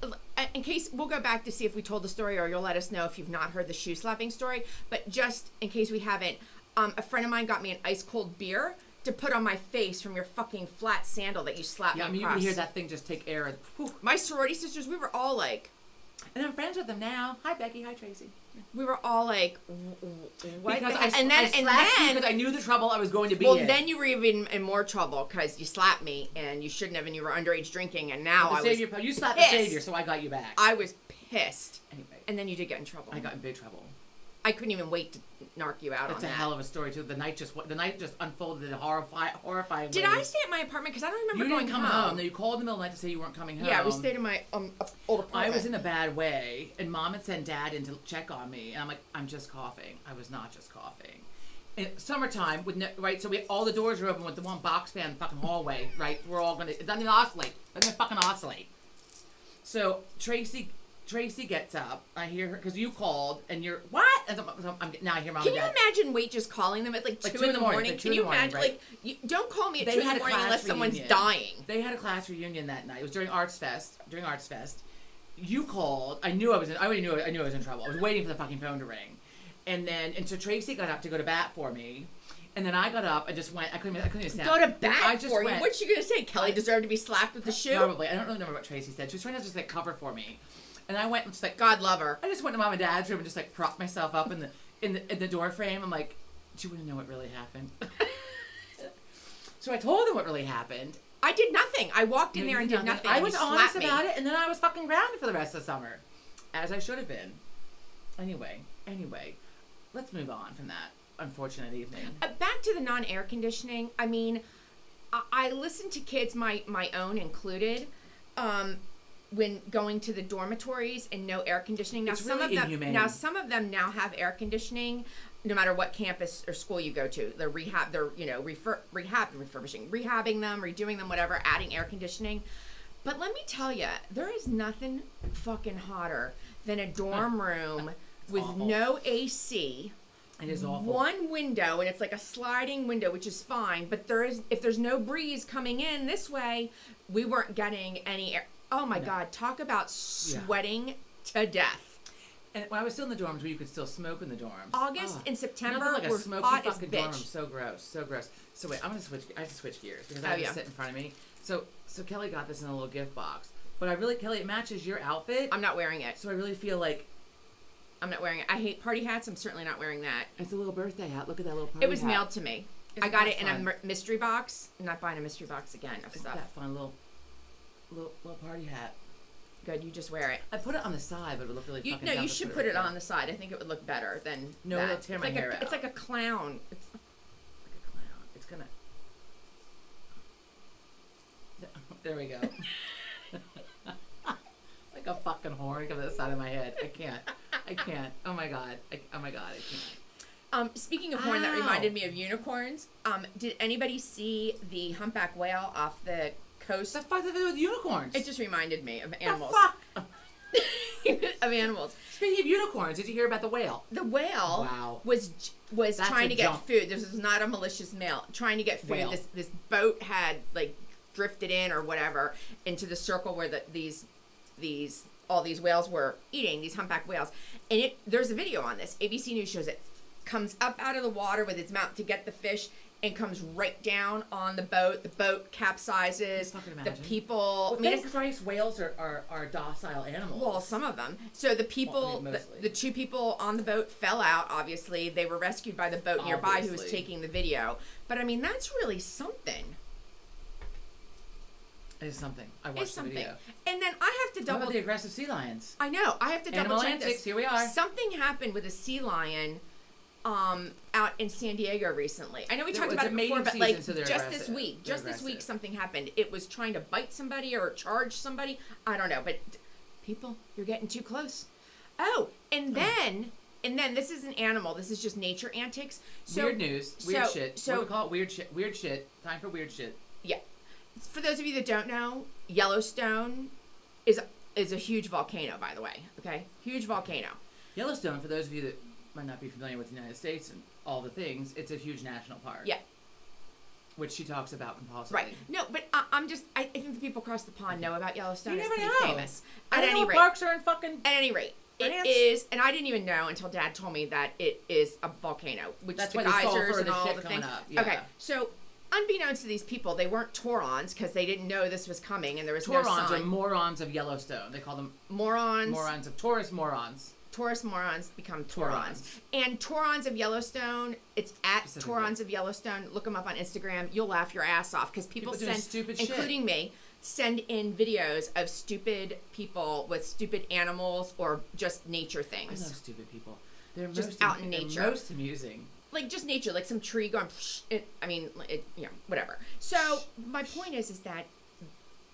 In case we'll go back to see if we told the story, or you'll let us know if you've not heard the shoe slapping story. But just in case we haven't, a friend of mine got me an ice cold beer to put on my face from your fucking flat sandal that you slapped me across. You can hear that thing just take air. And, my sorority sisters, we were all like. And I'm friends with them now. Hi, Becky. Hi, Tracy. We were all like, what? Because because I knew the trouble I was going to be in. Well, then you were even in more trouble because you slapped me and you shouldn't have, and you were underage drinking, and now you slapped the savior, so I got you back. I was pissed. Anyway. And then you did get in trouble. I got in big trouble. I couldn't even wait to narc you out on that. It's a hell of a story, too. The night just unfolded in horrifying Did ways. I stay at my apartment? Because I don't remember going home. home. No, you called in the middle of the night to say you weren't coming home. Yeah, we stayed in my old apartment. I was in a bad way, and Mom had sent Dad in to check on me, and I'm like, I'm just coughing. I was not just coughing. In summertime, right? So all the doors are open with the one box fan in the fucking hallway, right? We're all gonna. It doesn't even oscillate. It doesn't fucking oscillate. So Tracy gets up. I hear her because you called and you're what? And now I hear Mom. Can and Dad. you imagine Wait just calling them at like 2 in the morning? Can you imagine? Right? Don't call me at 2 in the morning unless someone's dying. They had a class reunion that night. It was during Arts Fest. You called. I already knew I was in trouble. I was waiting for the fucking phone to ring, and so Tracy got up to go to bat for me. And then I got up and just went. I couldn't even stand. Go to bat for you. What's she gonna say? Kelly deserved to be slapped with the shoe. Probably. I don't really remember what Tracy said. She was trying to just like cover for me. And I went and just like God love her. I just went to Mom and Dad's room and just like propped myself up in the door frame. I'm like, do you want to know what really happened? So I told them what really happened. I did nothing. I walked in there and did nothing. I was honest about it, and then I was fucking grounded for the rest of the summer, as I should have been. Anyway, let's move on from that unfortunate evening. Back to the non-air conditioning. I mean, I listened to kids, my own included. When going to the dormitories and no air conditioning. Now some of them now have air conditioning, no matter what campus or school you go to. They're rehabbing them, redoing them, whatever, adding air conditioning. But let me tell you, there is nothing fucking hotter than a dorm room with awful. No AC. It is awful. One window, and it's like a sliding window, which is fine. But if there's no breeze coming in this way, we weren't getting any air. Oh my God, talk about sweating to death. And when I was still in the dorms where you could still smoke in the dorms. August and September like were smoky hot as fucking bitch. dorm. So gross. So wait, I have to switch gears because I have to sit in front of me. So Kelly got this in a little gift box. But Kelly, it matches your outfit. I'm not wearing it. So I really feel like I'm not wearing it. I hate party hats. I'm certainly not wearing that. it's a little birthday hat. Look at that little party hat. It was mailed to me. I got it in a mystery box. I'm not buying a mystery box again of Isn't stuff. that fun little party hat? Good, you just wear it. I put it on the side, but it would look really fucking No, dumb you to should put put it right on the side. I think it would look better than No, that. it'll tear my hair out. It's like a clown. It's like a clown. It's gonna. There we go. Like a fucking horn coming to the side of my head. I can't. Oh my god. I can't. Speaking of horn, that reminded me of unicorns. Did anybody see the humpback whale off the coast? The fuck did they do with unicorns? It just reminded me of animals. The fuck? Of animals. Speaking of unicorns, did you hear about the whale? The whale Wow. was That's trying a to get jump. food. This was not a malicious male trying to get food. Whale. This boat had like drifted in or whatever into the circle where all these whales were eating, these humpback whales. And there's a video on this. ABC News shows it. Comes up out of the water with its mouth to get the fish and comes right down on the boat. The boat capsizes. The people... Well, thank Christ whales are docile animals. Well, some of them. So the people, mostly. the two people on the boat fell out, obviously. They were rescued by the boat nearby who was taking the video. But, I mean, that's really something. It is something. I watched the video. And then I have to double... How about the aggressive sea lions? I know. I have to double check this. Here we are. Something happened with a sea lion out in San Diego recently. I know we talked about it before, but like just this week something happened. It was trying to bite somebody or charge somebody. I don't know, but people, you're getting too close. Oh, and then this is an animal. This is just nature antics. So, weird news, weird shit. So what do we call it? Weird shit. Weird shit. Time for weird shit. Yeah. For those of you that don't know, Yellowstone is a huge volcano, by the way. Okay, huge volcano. Yellowstone, for those of you that might not be familiar with the United States and all the things, it's a huge national park. Yeah. Which she talks about compulsively. Right. No, but I think the people across the pond know about Yellowstone. You It's never pretty know. famous. At any rate. Parks are in fucking... At any rate. France? It is, and I didn't even know until Dad told me that it is a volcano, which That's the why the geysers sulfur and and all shit the coming things. up. Yeah. Okay, so unbeknownst to these people, they weren't Taurons because they didn't know this was coming, and there was no Taurons sign. are morons of Yellowstone. They call them Morons. Morons of Taurus morons. Taurus morons become Taurons. And Taurons of Yellowstone, it's at Taurons of Yellowstone. Look them up on Instagram. You'll laugh your ass off because people doing send, stupid shit. including me, send in videos of stupid people with stupid animals or just nature I things. love stupid people. They're Just most out in nature. They're most amusing. Like just nature, like some tree going, whatever. So my point is that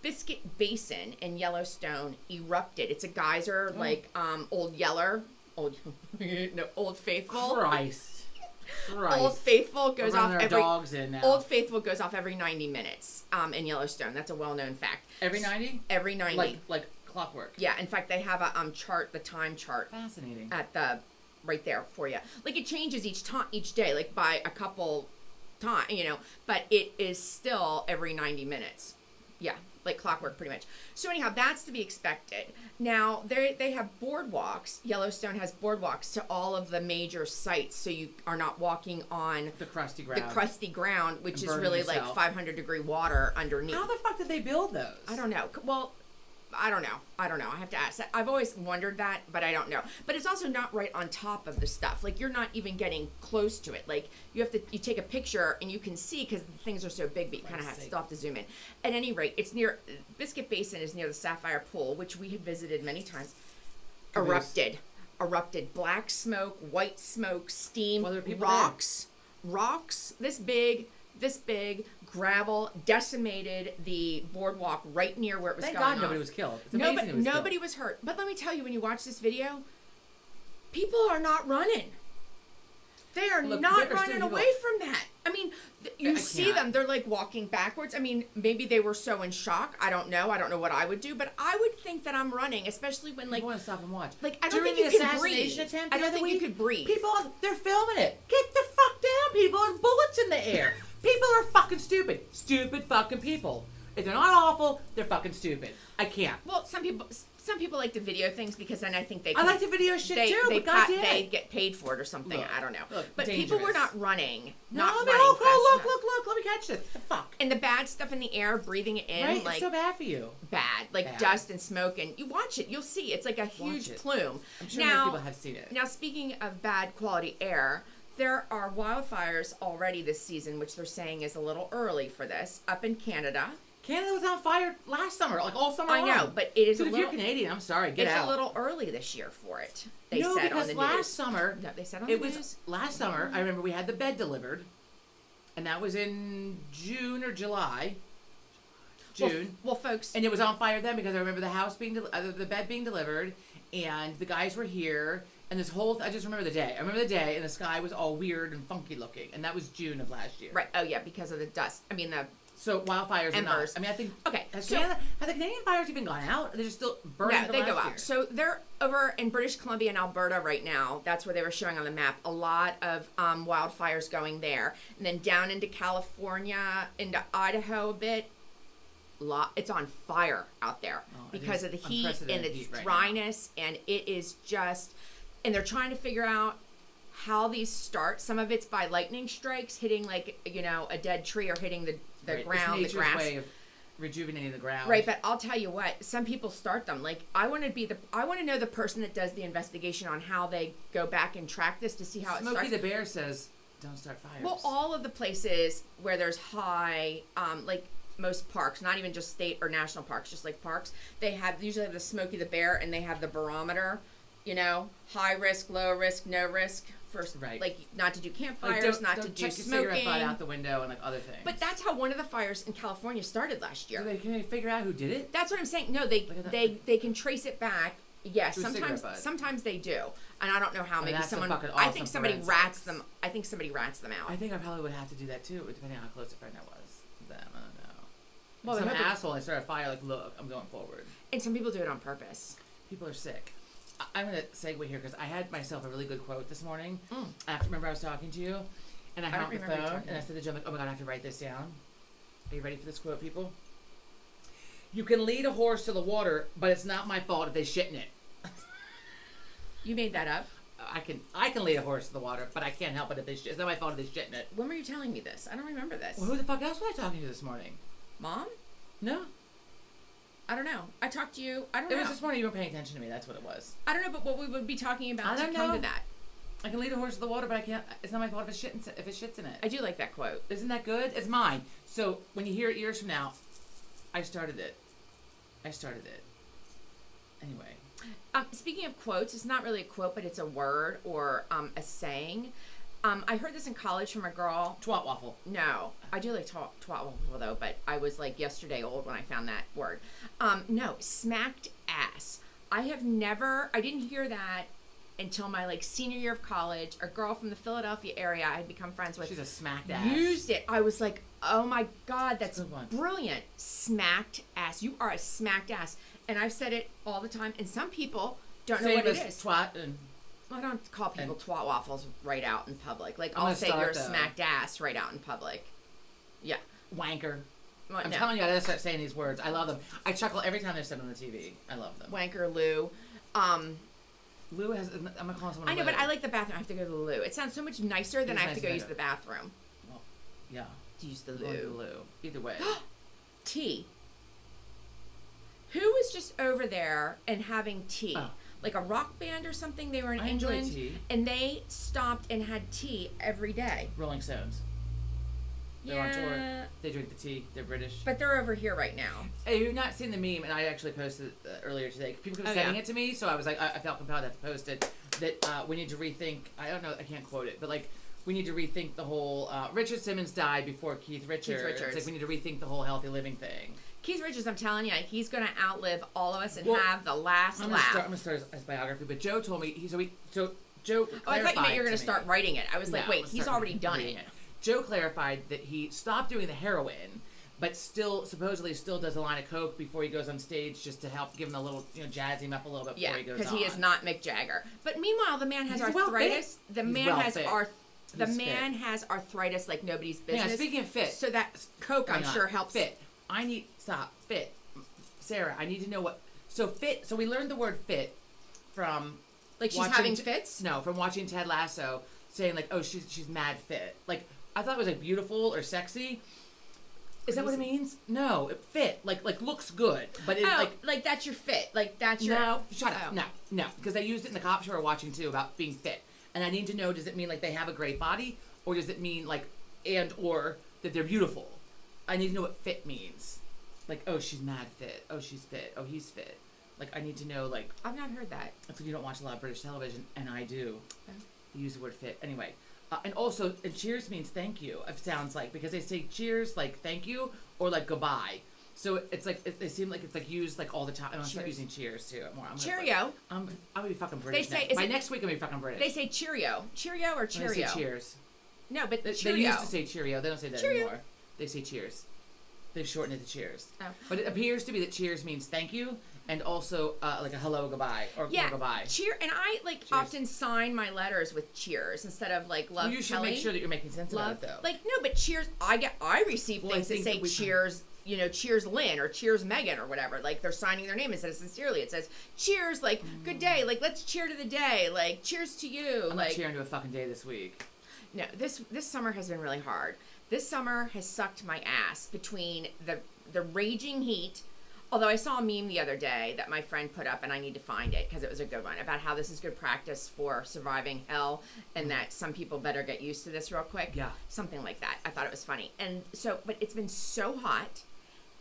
Biscuit Basin in Yellowstone erupted. It's a geyser, like Old Faithful. Christ. Old Faithful goes off every. Dogs in now. Old Faithful goes off every 90 minutes in Yellowstone. That's a well-known fact. Every 90? Every 90. Like clockwork. Yeah. In fact, they have a chart, the time chart. Fascinating. At the right there for you. Like it changes each day, like by a couple time, but it is still every 90 minutes. Yeah, like clockwork pretty much. So anyhow, that's to be expected. Now, they have boardwalks. Yellowstone has boardwalks to all of the major sites, so you are not walking on the crusty ground. Which is really yourself. like 500-degree water underneath. How the fuck did they build those? I don't know. Well, I don't know. I have to ask. I've always wondered that, but I don't know. But it's also not right on top of the stuff. Like you're not even getting close to it. Like you take a picture and you can see because the things are so big, but you kind of still have to zoom in. At any rate, it's near Biscuit Basin is near the Sapphire Pool, which we had visited many times. Erupted, black smoke, white smoke, steam, Well, there were people rocks this big, gravel decimated the boardwalk right near where it was Thank going God off. nobody was killed. It's amazing Nobody was hurt. But let me tell you, when you watch this video, people are not running. They are not running away from that. I mean, you see them. They're like walking backwards. I mean, maybe they were so in shock. I don't know. I don't know what I would do. But I would think that I'm running, especially when like... I want to stop and watch. Like, I don't During think the you can breathe. assassination attempt I don't think you could breathe. People, they're filming it. Get the fuck down, people. There's bullets in the air. People are fucking stupid. Stupid fucking people. If they're not awful, they're fucking stupid. I can't. Well, some Some people like to video things because then I think they I can, like to video shit too, but goddamn. they get paid for it or something. Look, I don't know. look, but dangerous. people were not running. No, not I mean, running oh, fast look, enough. let me catch this. The fuck? And the bad stuff in the air, breathing it in, Right? like It's so bad for you. bad, like Bad. dust and smoke, and you watch it, you'll see it's like a huge it. plume. I'm sure now, many people have seen it. Now, speaking of bad quality air, there are wildfires already this season, which they're saying is a little early for this, up in Canada. Canada was on fire last summer, like all summer long. I know, but it is Dude, a if little. you're Canadian, I'm sorry, get out. It's a little early this year for it. They no, said because on the last news. summer, No, they said on it the was news. last summer. I remember we had the bed delivered, and that was in June or July. June. Well, folks, And it was on fire then because I remember the house being the bed being delivered, and the guys were here, and this whole I just remember the day. I remember the day, and the sky was all weird and funky looking, and that was June of last year. right? Oh yeah, because of the dust. I mean the. So wildfires are not. Embers. I mean, I think. Okay, Have so- the Canadian fires even gone out? They're just still burning. No, from they go last out. year? So they're over in British Columbia and Alberta right now. That's where they were showing on the map. A lot of wildfires going there, and then down into California, into Idaho a bit. It's on fire out there because of the heat and unprecedented its heat right dryness, and it is just. And they're trying to figure out how these start. Some of it's by lightning strikes hitting, like a dead tree or hitting the Right. ground, It's the nature's grass. way of rejuvenating the ground. Right, but I'll tell you what, some people start them. Like I want to know the person that does the investigation on how they go back and track this to see how it Smokey starts. the Bear says, "Don't start fires." Well, all of the places where there's high, like most parks, not even just state or national parks, just like parks, they usually have the Smokey the Bear, and they have the barometer. High risk, low risk, no risk. First, Right. like not to do Like, campfires, not to don't do check your cigarette butt smoking. out the window and like other things. But that's how one of the fires in California started last year. Can they figure out who did it? That's what I'm saying. No, they Look at that. they can trace it back. Yes, To a cigarette sometimes butt. they do, and I don't know how. Maybe that's some someone. fucking I awesome think somebody forensics. rats them. I think somebody rats them out. I think I probably would have to do that too, depending on how close a friend I was. Them, I don't know. Well, Some I hope it- asshole, I started a fire. Like, look, I'm going forward. And some people do it on purpose. People are sick. I'm going to segue here because I had myself a really good quote this morning. Mm. I have to remember I was talking to you, and I don't hung up the remember you phone, talking. and I said to Joe, like, oh my God, I have to write this down. Are you ready for this quote, people? You can lead a horse to the water, but it's not my fault if they shit in it. You made that up. I can lead a horse to the water, but I can't help it if they shit. It's not my fault if they shit in it. When were you telling me this? I don't remember this. Well, who the fuck else was I talking to this morning? Mom? No. I don't know. I talked to you. I don't It know. was this morning you weren't paying attention to me. That's what it was. I don't know, but what we would be talking about I to don't come know. to that. I can lead a horse to the water, but I can't. It's not my fault if it shits in it. I do like that quote. Isn't that good? It's mine. So when you hear it years from now, I started it. Anyway. Speaking of quotes, it's not really a quote, but it's a word or a saying. I heard this in college from a girl. Twatwaffle. No, I do like twatwaffle though, but I was like yesterday old when I found that word. No, smacked ass. I didn't hear that until my like senior year of college. A girl from the Philadelphia area I had become friends with She's a smacked ass. used it. I was like, oh my God, that's a good one. brilliant. Smacked ass. You are a smacked ass. And I've said it all the time, and some people don't know Same what it as is. twat and I don't call people twat waffles right out in public. Like I'm I'll gonna say start, you're a though. smacked ass right out in public. Yeah. wanker. Well, I'm no. telling you, I gotta start saying these words. I love them. I chuckle every time they're said on the TV. I love them. Wanker, Lou. Lou has. I'm gonna call someone. I know, Lou. but I like the bathroom. I have to go to the loo. It sounds so much nicer than It's I have to nice go use better. the bathroom. Well, yeah. To use the Going to loo. Lou. Either way. Tea. Who was just over there and having tea? Oh. Like a rock band or something? They were in I enjoy England. tea. And they stopped and had tea every day. Rolling Stones. They're on tour. They drink the tea. They're British. But they're over here right now. Hey, you've not seen the meme, and I actually posted it earlier today. People kept Oh, sending yeah. it to me, so I was like, I felt compelled to have to post it. That we need to rethink. I don't know. I can't quote it, but like we need to rethink the whole. Richard Simmons died before Keith Richards. Richards. It's like we need to rethink the whole healthy living thing. Keith Richards, I'm telling you, he's going to outlive all of us and Well, have the last I'm laugh. gonna start his biography, but Joe told me so Joe. Oh, I thought you meant you were going to to start writing it. I was like, No, wait, I'm he's starting already done reading it. Joe clarified that he stopped doing the heroin, but supposedly still does a line of coke before he goes on stage, just to help give him a little, jazz him up a little bit Yeah, before he goes on. because he is not Mick Jagger. But meanwhile, the man has He's well arthritis. fit. The He's man well has fit. The He's man fit. has arthritis like nobody's Hang business. on, speaking of fit, So that coke, I'm hang on. sure, helps. Fit. Fit. Sarah, I need to know what. So fit. So we learned the word fit from Like she's watching having fits? No, from watching Ted Lasso, saying like, oh, she's mad fit. Like I thought it was like beautiful or sexy. Is that what it means? No, it fit. Like looks good, but it like that's your fit. Like that's your. No, shut up. No, because they used it in the cop show we're watching too about being fit, and I need to know: does it mean like they have a great body, or does it mean like or that they're beautiful? I need to know what fit means. Like, oh, she's mad fit. Oh, she's fit. Oh, he's fit. Like, I need to know, like... I've not heard that. That's when you don't watch a lot of British television, and I do. Okay. They use the word fit. Anyway. And also, and cheers means thank you, it sounds like, because they say cheers like thank you or like goodbye. So it's like, they seem like it's like used like all the time. I'm going to start using cheers too. Cheerio. I'm going to be fucking British They say, next. By next week, I'm going to be fucking British. They say Cheerio. Cheerio or Cheerio? They say cheers. No, but They Cheerio. used to say Cheerio. They don't say that anymore. They say cheers. They've shortened it to cheers. Oh. But it appears to be that cheers means thank you and also like a hello, goodbye, or goodbye. Cheer. And I often sign my letters with cheers instead of like love. Well, you should Kelly. make sure that you're making sense of it though. Like no, but cheers. I receive things that say cheers. You know, cheers Lynn or cheers Megan or whatever. Like they're signing their name instead of sincerely. It says cheers, like good day, like let's cheer to the day, like cheers to you. I'm like not cheering to a fucking day this week. No, this summer has been really hard. This summer has sucked my ass between the raging heat. Although I saw a meme the other day that my friend put up, and I need to find it because it was a good one, about how this is good practice for surviving hell and that some people better get used to this real quick. Yeah. Something like that. I thought it was funny. And so, but it's been so hot,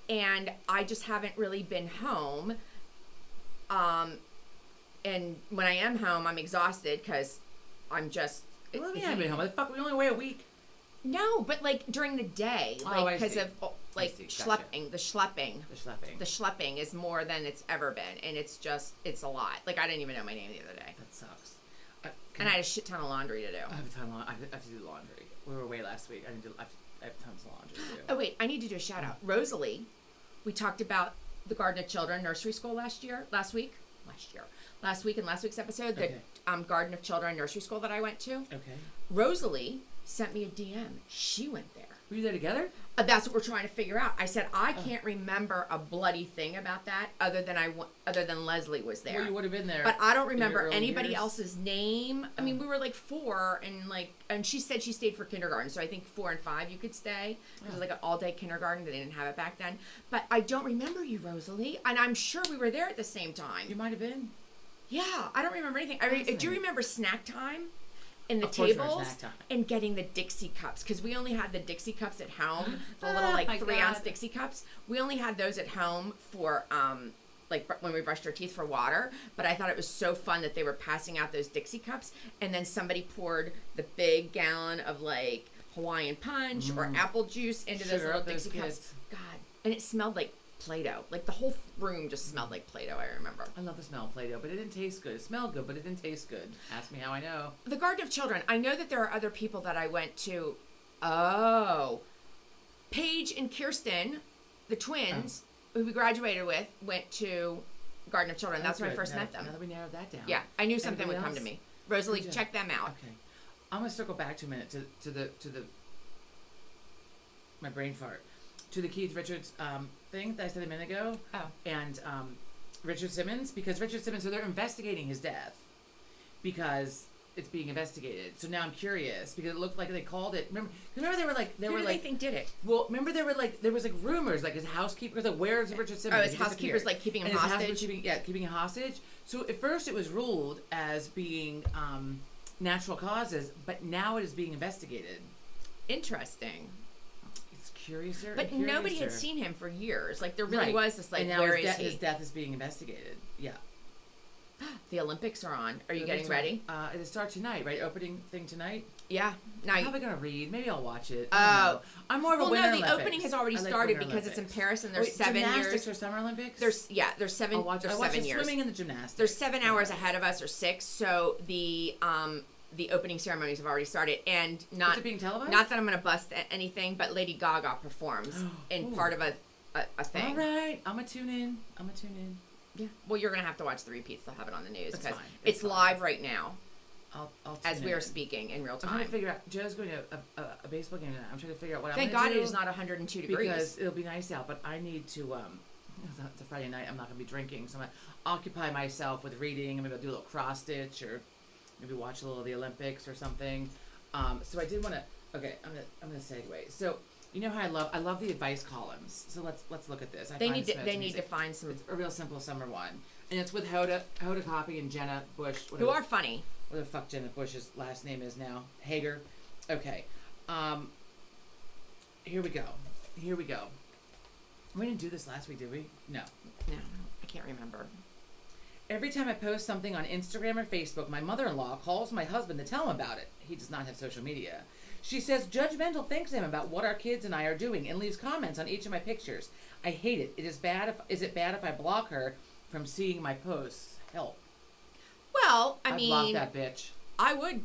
and I just haven't really been home. And when I am home, I'm exhausted because I'm just... Well, let me have been home. Fuck, we only away a week. No, but like during the day, like because of like Gotcha. the schlepping is more than it's ever been, and it's a lot. Like I didn't even know my name the other day. That sucks. And I had a shit ton of laundry to do. I have a ton of I have to do laundry. We were away last week. I have tons of laundry to do. Oh wait, I need to do a shout out. Rosalie, we talked about the Garden of Children nursery school last week in last week's episode. Okay. The Garden of Children nursery school that I went to. Okay. Rosalie sent me a DM. She went there. Were you there together? That's what we're trying to figure out. I said I can't remember a bloody thing about that other than Leslie was there. Well, you would have been there. But I don't remember early anybody years? else's name. I mean, we were like 4, and she said she stayed for kindergarten. So I think 4 and 5 you could stay. It was like an all-day kindergarten. They didn't have it back then. But I don't remember you, Rosalie, and I'm sure we were there at the same time. You might have been. Yeah, I don't remember anything. Do you remember snack time? In the Of course tables snack time. and getting the Dixie cups, because we only had the Dixie cups at home, the little like 3-ounce Dixie cups. We only had those at home for like when we brushed our teeth for water. But I thought it was so fun that they were passing out those Dixie cups, and then somebody poured the big gallon of like Hawaiian punch or apple juice into those little Dixie cups. God, and it smelled like Play-Doh. Like the whole room just smelled like Play-Doh, I remember. I love the smell of Play-Doh, but it didn't taste good. It smelled good, but it didn't taste good. Ask me how I know. The Garden of Children. I know that there are other people that I went to. Oh. Paige and Kirsten, the twins, who we graduated with, went to Garden of Children. That's when I first met them. Now that we narrowed that down. Yeah, I knew something would come to me. Rosalie, Good job. check them out. Okay. I'm going to circle back to a minute to the my brain fart. To the Keith Richards thing that I said a minute ago. Oh. And Richard Simmons, because Richard Simmons, so they're investigating his death because it's being investigated. So now I'm curious because it looked like they called it. Remember they were like Who do they think did it? Well, remember there was like rumors like his housekeeper, like where's Richard Simmons? Oh, his housekeeper's like keeping him and hostage. Keeping him hostage. So at first it was ruled as being natural causes, but now it is being investigated. Interesting. Curiouser, but nobody had seen him for years. Like there really was this like, and now where is he? His death is being investigated. Yeah. The Olympics are on. Are you getting ready? It starts tonight, right? Opening thing tonight. Yeah. Now I'm probably gonna read. Maybe I'll watch it. I'm more of a Winter no, the Olympics. opening has already started because it's in Paris and there's 7 years. Gymnastics or Summer Olympics? There's 7. I'll watch, there's I watch 7 years. Swimming and the gymnastics. There's 7 hours ahead of us or 6. So the opening ceremonies have already started, and is it being televised? Not that I'm going to bust anything, but Lady Gaga performs in part of a thing. All right, I'm gonna tune in. Yeah. Well, you're going to have to watch the repeats. They'll have it on the news That's because fine. it's live right now. I'll as we in. are speaking in real time. I'm trying to figure out. Joe's going to a baseball game tonight. I'm trying to figure out what Thank I'm going to do. Thank God it is not 102 degrees. Because it'll be nice out, but I need to it's a Friday night. I'm not going to be drinking, so I'm going to occupy myself with reading. I'm going to do a little cross stitch or maybe watch a little of the Olympics or something. So I did want to. Okay, I'm gonna segue. So you know how I love the advice columns. So let's look at this. They need to find some. It's a real simple summer one, and it's with Hoda Copy and Jenna Bush. Who are funny. What the fuck Jenna Bush's last name is now? Hager. Okay. Here we go. We didn't do this last week, did we? No, I can't remember. Every time I post something on Instagram or Facebook, my mother-in-law calls my husband to tell him about it. He does not have social media. She says judgmental things to him about what our kids and I are doing and leaves comments on each of my pictures. I hate it. Is it bad if I block her from seeing my posts? Help. Well, I mean, block that bitch. I would.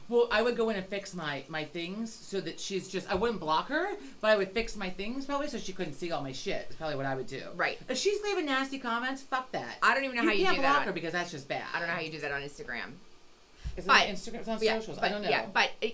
Well, I would go in and fix my things so that she's just... I wouldn't block her, but I would fix my things probably so she couldn't see all my shit. That's probably what I would do. Right. If she's leaving nasty comments, fuck that. I don't even know how you do that. You can't block her because that's just bad. I don't know how you do that on Instagram. Is it on Instagram? It's on socials. I don't know.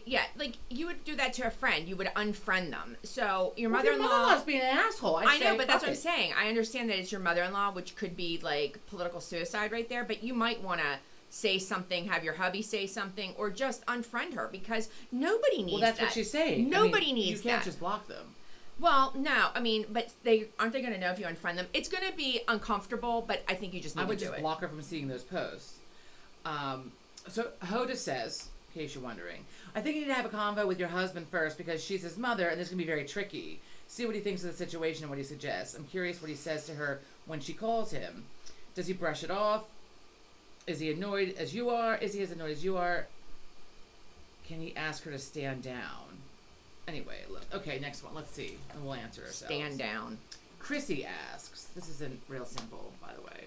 Yeah, like you would do that to a friend. You would unfriend them. So your Your mother-in-law's being an asshole. I know, but that's what I'm saying. I understand that it's your mother-in-law, which could be like political suicide right there, but you might want to say something, have your hubby say something, or just unfriend her because nobody needs that. Well, that's what she's saying. Nobody needs that. You can't just block them. Well, no. I mean, but aren't they going to know if you unfriend them? It's going to be uncomfortable, but I think you just need to do it. I would just block her from seeing those posts. So Hoda says, in case you're wondering, I think you need to have a convo with your husband first because she's his mother and this can be very tricky. See what he thinks of the situation and what he suggests. I'm curious what he says to her when she calls him. Does he brush it off? Is he annoyed as you are? Is he as annoyed as you are? Can he ask her to stand down? Anyway, look. Okay, next one. Let's see. And we'll answer ourselves. Stand down. Chrissy asks, this isn't real simple, by the way.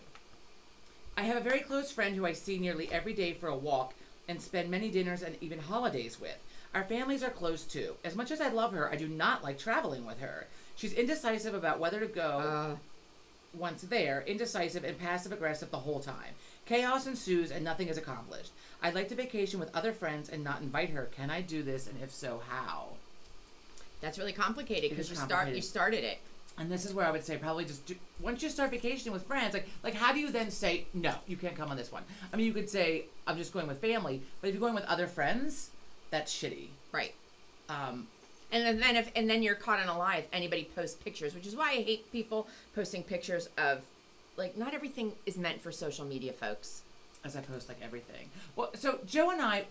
I have a very close friend who I see nearly every day for a walk and spend many dinners and even holidays with. Our families are close too. As much as I love her, I do not like traveling with her. She's indecisive about whether to go once there, indecisive and passive-aggressive the whole time. Chaos ensues and nothing is accomplished. I'd like to vacation with other friends and not invite her. Can I do this? And if so, how? That's really complicated because you started it. And this is where I would say probably just once you start vacationing with friends, like how do you then say, no, you can't come on this one? I mean, you could say, I'm just going with family. But if you're going with other friends, that's shitty. Right. And then you're caught in a lie if anybody posts pictures, which is why I hate people posting pictures of, like, not everything is meant for social media, folks. As I post, like, everything. Well, so Joe and I,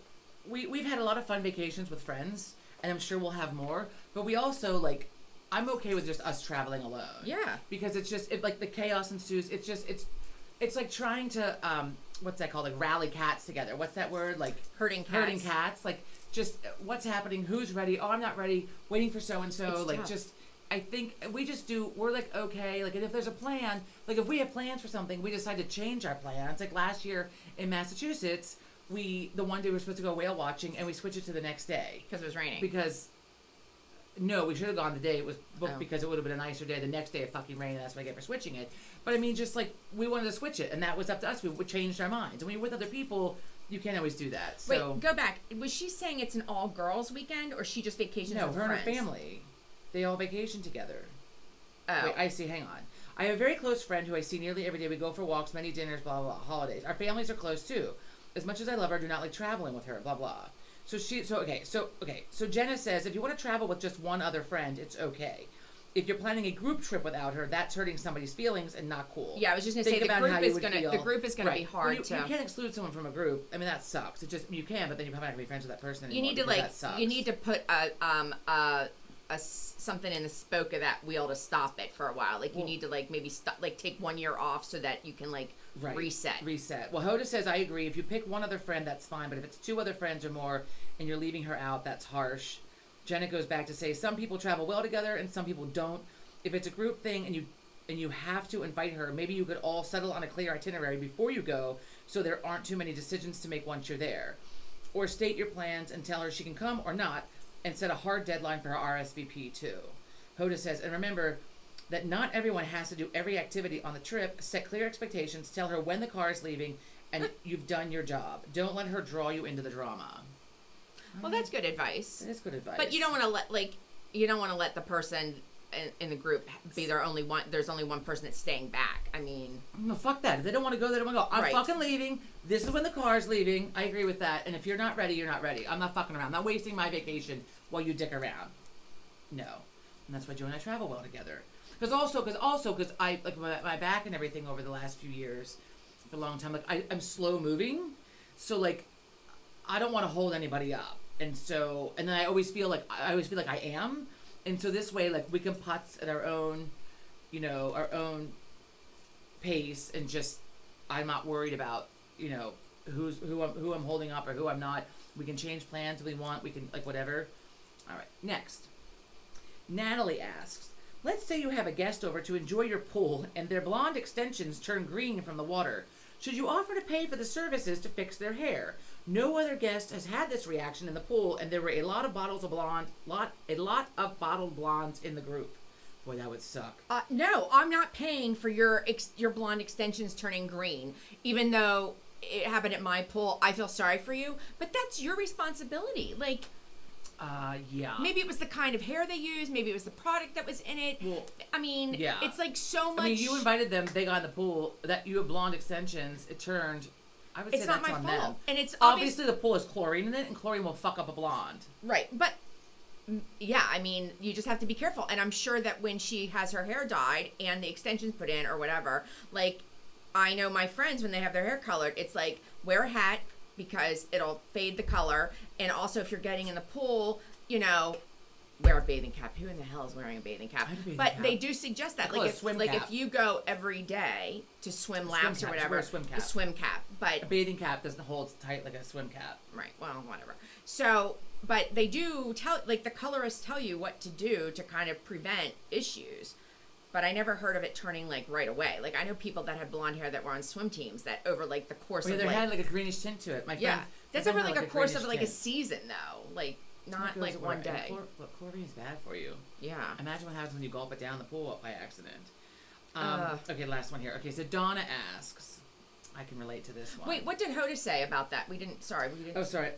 we've had a lot of fun vacations with friends, and I'm sure we'll have more. But we also, like, I'm okay with just us traveling alone. Yeah. Because it's just, like, the chaos ensues. It's just, it's like trying to, what's that called? Like, rally cats together. What's that word? Like, herding cats. Herding cats. Like, just what's happening? Who's ready? Oh, I'm not ready. Waiting for so-and-so. Like, tough. Just, I think we're like, okay. Like, and if there's a plan, like, if we have plans for something, we decide to change our plans. Like, last year in Massachusetts, the one day we were supposed to go whale watching, and we switched it to the next day. Because it was raining. No, we should have gone the day it was booked because it would have been a nicer day. The next day it fucking rained, and that's what I get for switching it. But I mean, just like, we wanted to switch it, and that was up to us. We changed our minds. And when you're with other people, you can't always do that. So. Wait, go back. Was she saying it's an all-girls weekend, or she just vacations with friends? No, her and her family. They all vacation together. Oh. Wait, I see. Hang on. I have a very close friend who I see nearly every day. We go for walks, many dinners, blah, blah, blah, holidays. Our families are close, too. As much as I love her, I do not like traveling with her, blah, blah. So Jenna says, if you want to travel with just one other friend, it's okay. If you're planning a group trip without her, that's hurting somebody's feelings and not cool. Yeah, I was just going to say the group is gonna be hard You can't exclude someone from a group. I mean, that sucks. You can, but then you're probably not gonna be friends with that person anymore. You need to put something in the spoke of that wheel to stop it for a while. Like, you need to, like, maybe take 1 year off so that you can, like, reset. Well, Hoda says, I agree. If you pick one other friend, that's fine. But if it's 2 other friends or more and you're leaving her out, that's harsh. Jenna goes back to say, some people travel well together and some people don't. If it's a group thing and you have to invite her, maybe you could all settle on a clear itinerary before you go so there aren't too many decisions to make once you're there. Or state your plans and tell her she can come or not and set a hard deadline for her RSVP too. Hoda says, and remember that not everyone has to do every activity on the trip. Set clear expectations. Tell her when the car is leaving and you've done your job. Don't let her draw you into the drama. Well, that's good advice. It is good advice. But you don't want to let the person in the group be there's only one person that's staying back. I mean, no, fuck that. If they don't want to go, they don't want to go. I'm fucking leaving. This is when the car's leaving. I agree with that. And if you're not ready, you're not ready. I'm not fucking around. I'm not wasting my vacation while you dick around. No. And that's why Joe and I travel well together. Because I, like, my back and everything over the last few years, for a long time, like, I'm slow moving. So, like, I don't want to hold anybody up. And so, and then I always feel like I am. And so this way, like, we can putz at our own pace, and just, I'm not worried about, who I'm holding up or who I'm not. We can change plans if we want. We can, like, whatever. All right. Next. Natalie asks, let's say you have a guest over to enjoy your pool and their blonde extensions turn green from the water. Should you offer to pay for the services to fix their hair? No other guest has had this reaction in the pool, and there were a lot of bottled blondes in the group. Boy, that would suck. No, I'm not paying for your blonde extensions turning green, even though it happened at my pool. I feel sorry for you, but that's your responsibility. Like, yeah. Maybe it was the kind of hair they used. Maybe it was the product that was in it. Well, I mean, yeah. It's like so much. I mean, you invited them. They got in the pool. That you have blonde extensions. It turned. I would say that's on them. And it's obviously the pool has chlorine in it, and chlorine will fuck up a blonde. Right, but yeah, I mean, you just have to be careful. And I'm sure that when she has her hair dyed and the extensions put in or whatever, like, I know my friends when they have their hair colored, it's like, wear a hat because it'll fade the color. And also, if you're getting in the pool, wear a bathing cap. Who in the hell is wearing a bathing cap? They do suggest that. If you go every day to swim laps or whatever, a swim cap. The swim cap. But a bathing cap doesn't hold tight like a swim cap. Right. Well, whatever. So, but they do tell, like, the colorists tell you what to do to kind of prevent issues. But I never heard of it turning, like, right away. Like, I know people that had blonde hair that were on swim teams that over, like, the course of, they had, like, a greenish tint to it. That's over, like, a course of, like, a season, though. Like, not, like, one day. Chlorine's bad for you. Yeah. Imagine what happens when you gulp it down the pool by accident. Okay, last one here. Okay, so Donna asks... I can relate to this one. Wait, what did Hoda say about that? We didn't. Oh, sorry.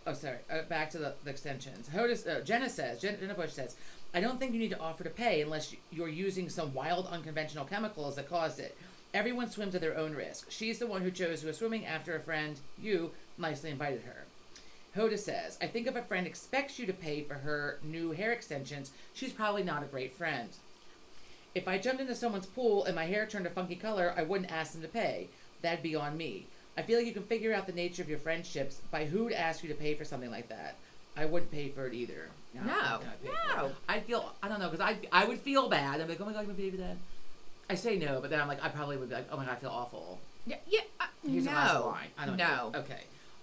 Back to the extensions. Jenna Bush says, I don't think you need to offer to pay unless you're using some wild, unconventional chemicals that caused it. Everyone swims at their own risk. She's the one who chose to go swimming after a friend, you, nicely invited her. Hoda says, I think if a friend expects you to pay for her new hair extensions, she's probably not a great friend. If I jumped into someone's pool and my hair turned a funky color, I wouldn't ask them to pay. That'd be on me. I feel like you can figure out the nature of your friendships by who'd ask you to pay for something like that. I wouldn't pay for it either. No. I don't know, because I would feel bad. I'm like, oh my God, my baby dad. I say no, but then I'm like, I probably would be like, oh my God, I feel awful. Yeah. Here's a glass of wine. I don't know. No. Okay.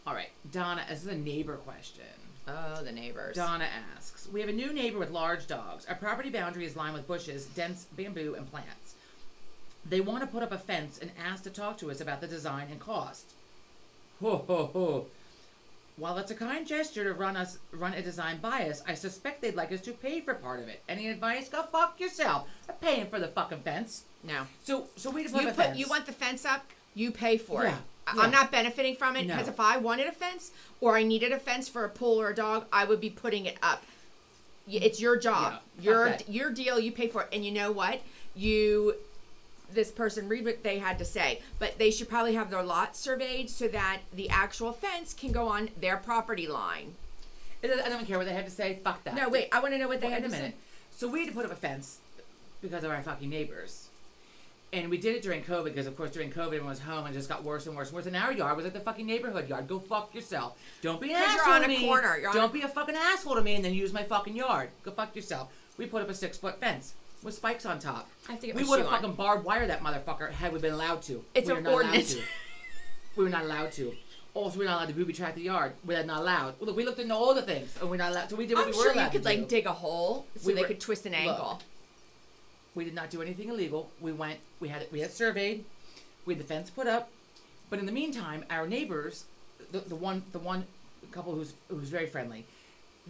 All right. Donna, this is a neighbor question. Oh, the neighbors. Donna asks, we have a new neighbor with large dogs. Our property boundary is lined with bushes, dense bamboo, and plants. They want to put up a fence and ask to talk to us about the design and cost. Ho, ho, ho. While it's a kind gesture to run a design by us, I suspect they'd like us to pay for part of it. Any advice? Go fuck yourself. I'm paying for the fucking fence. No. So we put a fence. You want the fence up, you pay for it. Yeah. I'm not benefiting from it because if I wanted a fence or I needed a fence for a pool or a dog, I would be putting it up. It's your job. Your deal, you pay for it. And you know what? This person read what they had to say, but they should probably have their lot surveyed so that the actual fence can go on their property line. I don't care what they had to say. Fuck that. No, wait. I want to know what they had to say. So we had to put up a fence because of our fucking neighbors. And we did it during COVID because, of course, during COVID, everyone was home and it just got worse and worse and worse. And our yard was like the fucking neighborhood yard. Go fuck yourself. Don't be an asshole to me. You're on a corner. Don't be a fucking asshole to me and then use my fucking yard. Go fuck yourself. We put up a 6-foot fence with spikes on top. I think we would have fucking barbed wire that motherfucker had we been allowed to. It's an ordinance. We were not allowed to. Also, we're not allowed to booby track the yard. We're not allowed. Well, look, we looked into all the things, and we're not allowed. So we did what we were allowed to do. I'm sure you could like dig a hole so they could twist an ankle. Look, we did not do anything illegal. We went. We had it surveyed. We had the fence put up. But in the meantime, our neighbors, the one couple who's very friendly,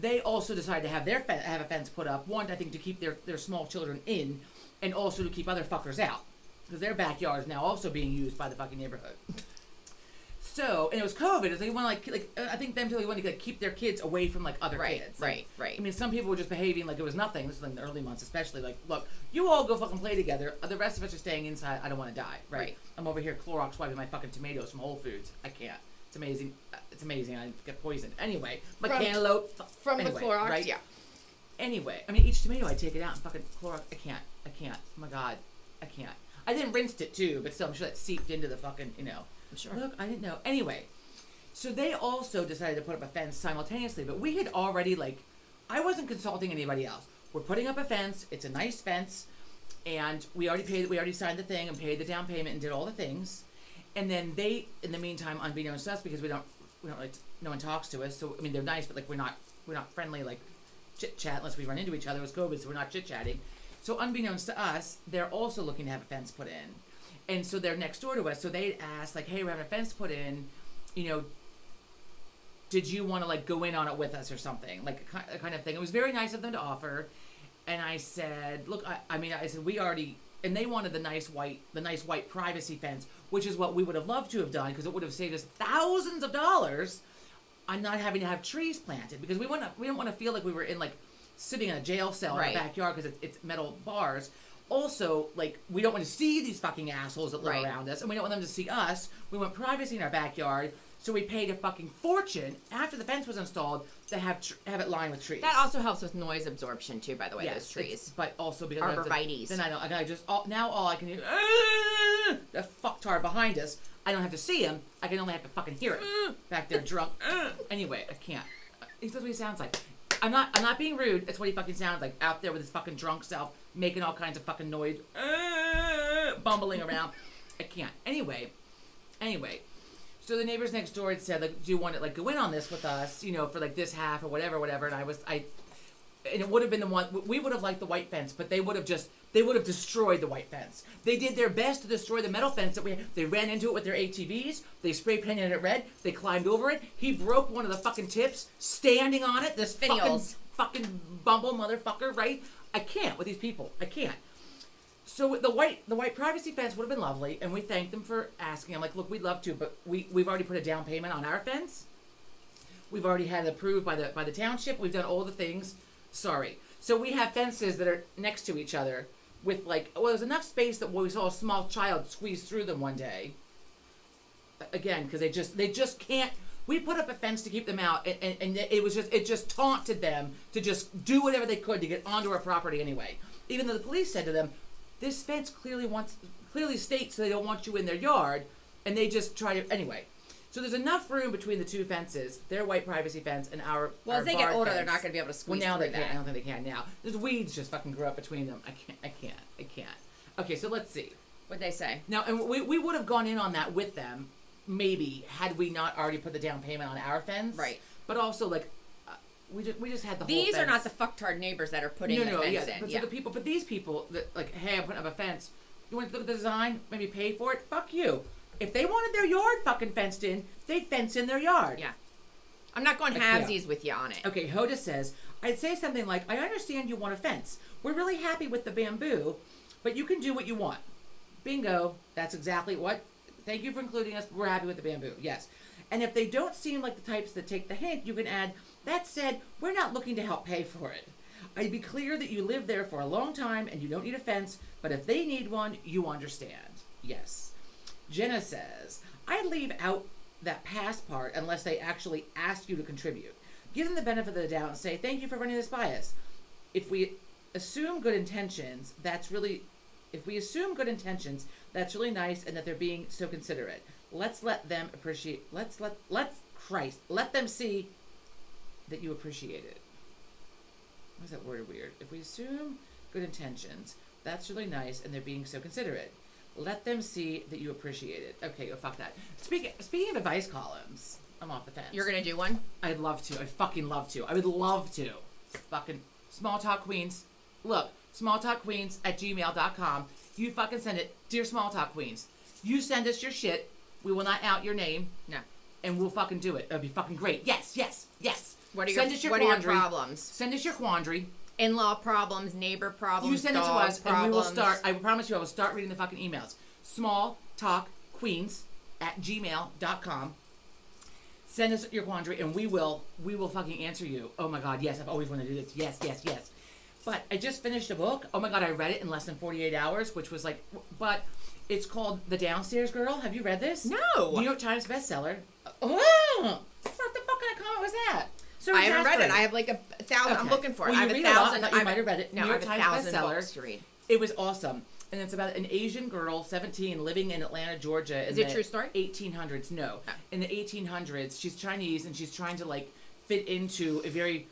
they also decided to have have a fence put up. One, I think, to keep their small children in, and also to keep other fuckers out, because their backyard is now also being used by the fucking neighborhood. So, and it was COVID. They want to I think them too. They want to keep their kids away from like other kids. Right. I mean, some people were just behaving like it was nothing. This was in the early months, especially. Like, look, you all go fucking play together. The rest of us are staying inside. I don't want to die. Right. I'm over here Clorox wiping my fucking tomatoes from Whole Foods. I can't. It's amazing. It's amazing. I get poisoned. Anyway, my cantaloupe from the Clorox. Right? Yeah. Anyway, I mean, each tomato I take it out and fucking Clorox. I can't. Oh my god, I can't. I didn't rinse it too, but still, I'm sure that seeped into the fucking. I'm sure. Look, I didn't know. Anyway. So they also decided to put up a fence simultaneously, but we had already I wasn't consulting anybody else. We're putting up a fence. It's a nice fence, and we already signed the thing and paid the down payment and did all the things. And then they, in the meantime, unbeknownst to us, because we don't no one talks to us. So I mean, they're nice, but we're not friendly chit chat unless we run into each other. It was COVID, so we're not chit chatting. So unbeknownst to us, they're also looking to have a fence put in, and so they're next door to us. So they asked hey, we're having a fence put in, did you want to go in on it with us or something, a kind of thing. It was very nice of them to offer. And I said, look, I said, we already, and they wanted the nice white privacy fence, which is what we would have loved to have done, because it would have saved us thousands of dollars on not having to have trees planted, because we didn't want to feel like we were in sitting in a jail cell in our backyard, because it's metal bars. Also, we don't want to see these fucking assholes that live around us, and we don't want them to see us. We want privacy in our backyard. So we paid a fucking fortune after the fence was installed to have it lined with trees. That also helps with noise absorption too, by the way. Yes, those trees, but also because arborvitae. Then I just now all I can hear the fucktard behind us. I don't have to see him. I can only have to fucking hear it back there drunk. Anyway, I can't. That's what he sounds like. I'm not being rude. That's what he fucking sounds like out there with his fucking drunk self, making all kinds of fucking noise, bumbling around. I can't. Anyway. So the neighbors next door had said, do you want to go in on this with us, for this half or whatever. And it would have been the one, we would have liked the white fence, but they would have destroyed the white fence. They did their best to destroy the metal fence that they ran into it with their ATVs. They spray painted it red. They climbed over it. He broke one of the fucking tips, standing on it. This fucking bumble motherfucker, right? I can't with these people. I can't. So the white privacy fence would have been lovely, and we thanked them for asking. I'm like, look, we'd love to, but we've already put a down payment on our fence. We've already had it approved by the township. We've done all the things. Sorry. So we have fences that are next to each other with there's enough space that we saw a small child squeeze through them one day. Again, because they just can't. We put up a fence to keep them out, and it just taunted them to just do whatever they could to get onto our property anyway. Even though the police said to them, this fence clearly states they don't want you in their yard, and they just try to anyway. So there's enough room between the two fences, their white privacy fence and our. Well, our as they get older, fence. they're not going to be able to squeeze now through they that. can't. I don't think they can now. There's weeds just fucking grew up between them. I can't. Okay, so let's see. What'd they say? Now, and we would have gone in on that with them, maybe had we not already put the down payment on our fence. Right. But also we just had the whole These fence. are not the fucktard neighbors that are putting the fence in. But, so but these people that hey, I'm putting up a fence. You want to look at the design? Maybe pay for it? Fuck you. If they wanted their yard fucking fenced in, they'd fence in their yard. Yeah. I'm not going halvesies with you on it. Okay, Hoda says, I'd say something like, I understand you want a fence. We're really happy with the bamboo, but you can do what you want. Bingo. That's exactly what. Thank you for including us. We're happy with the bamboo. Yes. And if they don't seem like the types that take the hint, you can add, that said, we're not looking to help pay for it. I'd be clear that you live there for a long time and you don't need a fence, but if they need one, you understand. Yes. Jenna says, I'd leave out that past part unless they actually ask you to contribute. Give them the benefit of the doubt and say, thank you for running this by us. If we assume good intentions, that's really nice and that they're being so considerate. Let them see that you appreciate it. Why is that word weird? If we assume good intentions, that's really nice and they're being so considerate. Let them see that you appreciate it. Okay, well, fuck that. Speaking of advice columns, I'm off the fence. You're going to do one? I'd love to. I'd fucking love to. I would love to. Fucking Small Talk Queens. Look, smalltalkqueens@gmail.com. You fucking send it. Dear Small Talk Queens, you send us your shit. We will not out your name. No. And we'll fucking do it. It'll be fucking great. Yes. What are your problems? Send us your quandary. In-law problems, neighbor problems, you send it to us, problems. and we will start. I promise you, I will start reading the fucking emails. Small Talk Queens @gmail.com. Send us your quandary, and we will fucking answer you. Oh my God, yes, I've always wanted to do this. Yes, yes, yes. But I just finished a book. Oh my God, I read it in less than 48 hours, which was like, but it's called The Downstairs Girl. Have you read this? No. New York Times bestseller. Oh, what the fuck kind of comment was that? So I haven't read it. I have like 1,000. Okay. I'm looking for it. Well, I have 1,000. I might have read it. No, New York I have Times 1,000 bestseller. books to read. It was awesome. And it's about an Asian girl, 17, living in Atlanta, Georgia. Is it a true story? 1800s. No. Oh. In the 1800s, she's Chinese and she's trying to like fit into a very,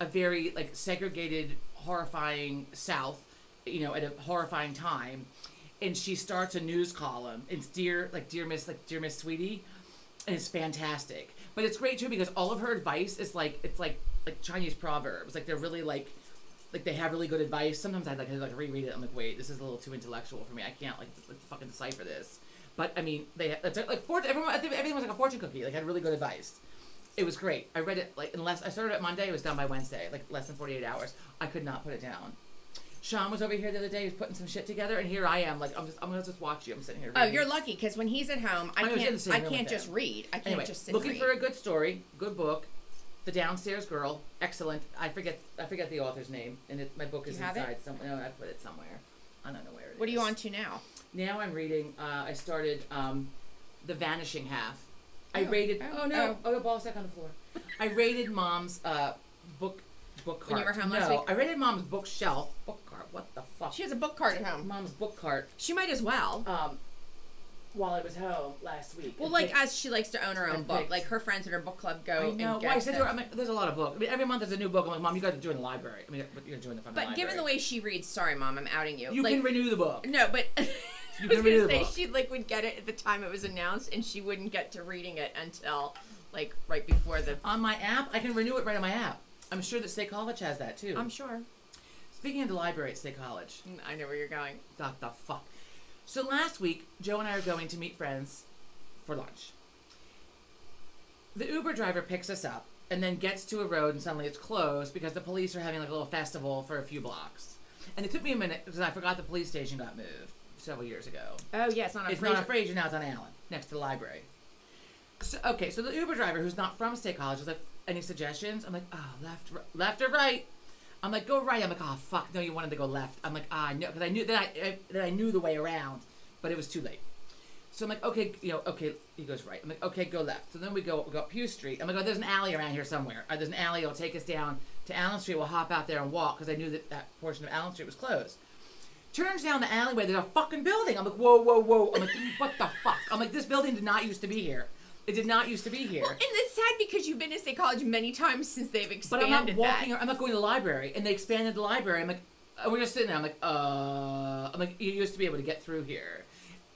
a very like segregated, horrifying South, at a horrifying time. And she starts a news column. It's Dear Miss Sweetie. And it's fantastic. But it's great too because all of her advice is like Chinese proverbs. Like they're really like they have really good advice. Sometimes I like reread it. I'm like, wait, this is a little too intellectual for me. I can't like fucking decipher this. But I mean, everything was like a fortune cookie. Like had really good advice. It was great. I read it I started it Monday. It was done by Wednesday. Like less than 48 hours. I could not put it down. Sean was over here the other day. He was putting some shit together, and here I am. Like I'm gonna just watch you. I'm sitting here. Reading. Oh, you're lucky because when he's at home, I can't just read. I can't just sit. Looking for a good story, good book. The Downstairs Girl, excellent. I forget the author's name, and my book is inside somewhere. No, I put it somewhere. I don't know where it is. What are you on to now? Now I'm reading. I started The Vanishing Half. I rated. The ball stuck on the floor. I rated Mom's book cart. When you were home last week? I rated Mom's bookshelf. Book cart. What the fuck? She has a book cart at home. Mom's book cart. She might as well. While I was home last week. Well, as she likes to own her own book. Like her friends in her book club go. I know. And I said to her, there's a lot of books. I mean, every month there's a new book. I'm like, Mom, you got to join the library. I mean, you're doing the library. But given the way she reads, sorry, Mom, I'm outing you. You can renew the book. No, but you can renew the book. She would get it at the time it was announced, and she wouldn't get to reading it until right before the. On my app, I can renew it right on my app. I'm sure that State College has that too. I'm sure. Speaking of the library at State College. I know where you're going. What the fuck? So last week, Joe and I are going to meet friends for lunch. The Uber driver picks us up and then gets to a road and suddenly it's closed because the police are having like a little festival for a few blocks. And it took me a minute because I forgot the police station got moved several years ago. Oh, yeah, it's not on Fraser. It's not on Fraser, now it's on Allen, next to the library. So the Uber driver, who's not from State College, was like, any suggestions? I'm like, left or right? I'm like, go right. I'm like, oh fuck, no, you wanted to go left. I'm like, no, because I knew that I knew the way around, but it was too late. So I'm like, okay. He goes right. I'm like, okay, go left. So then we go up Hugh Street. I'm like, oh, there's an alley around here somewhere. There's an alley. It'll take us down to Allen Street. We'll hop out there and walk because I knew that portion of Allen Street was closed. Turns down the alleyway. There's a fucking building. I'm like, whoa. I'm like, what the fuck? I'm like, this building did not used to be here. It did not used to be here. Well, and it's sad because you've been to State College many times since they've expanded. But I'm not walking. I'm not going to the library, and they expanded the library. I'm like, we're just sitting there. I'm like, you used to be able to get through here.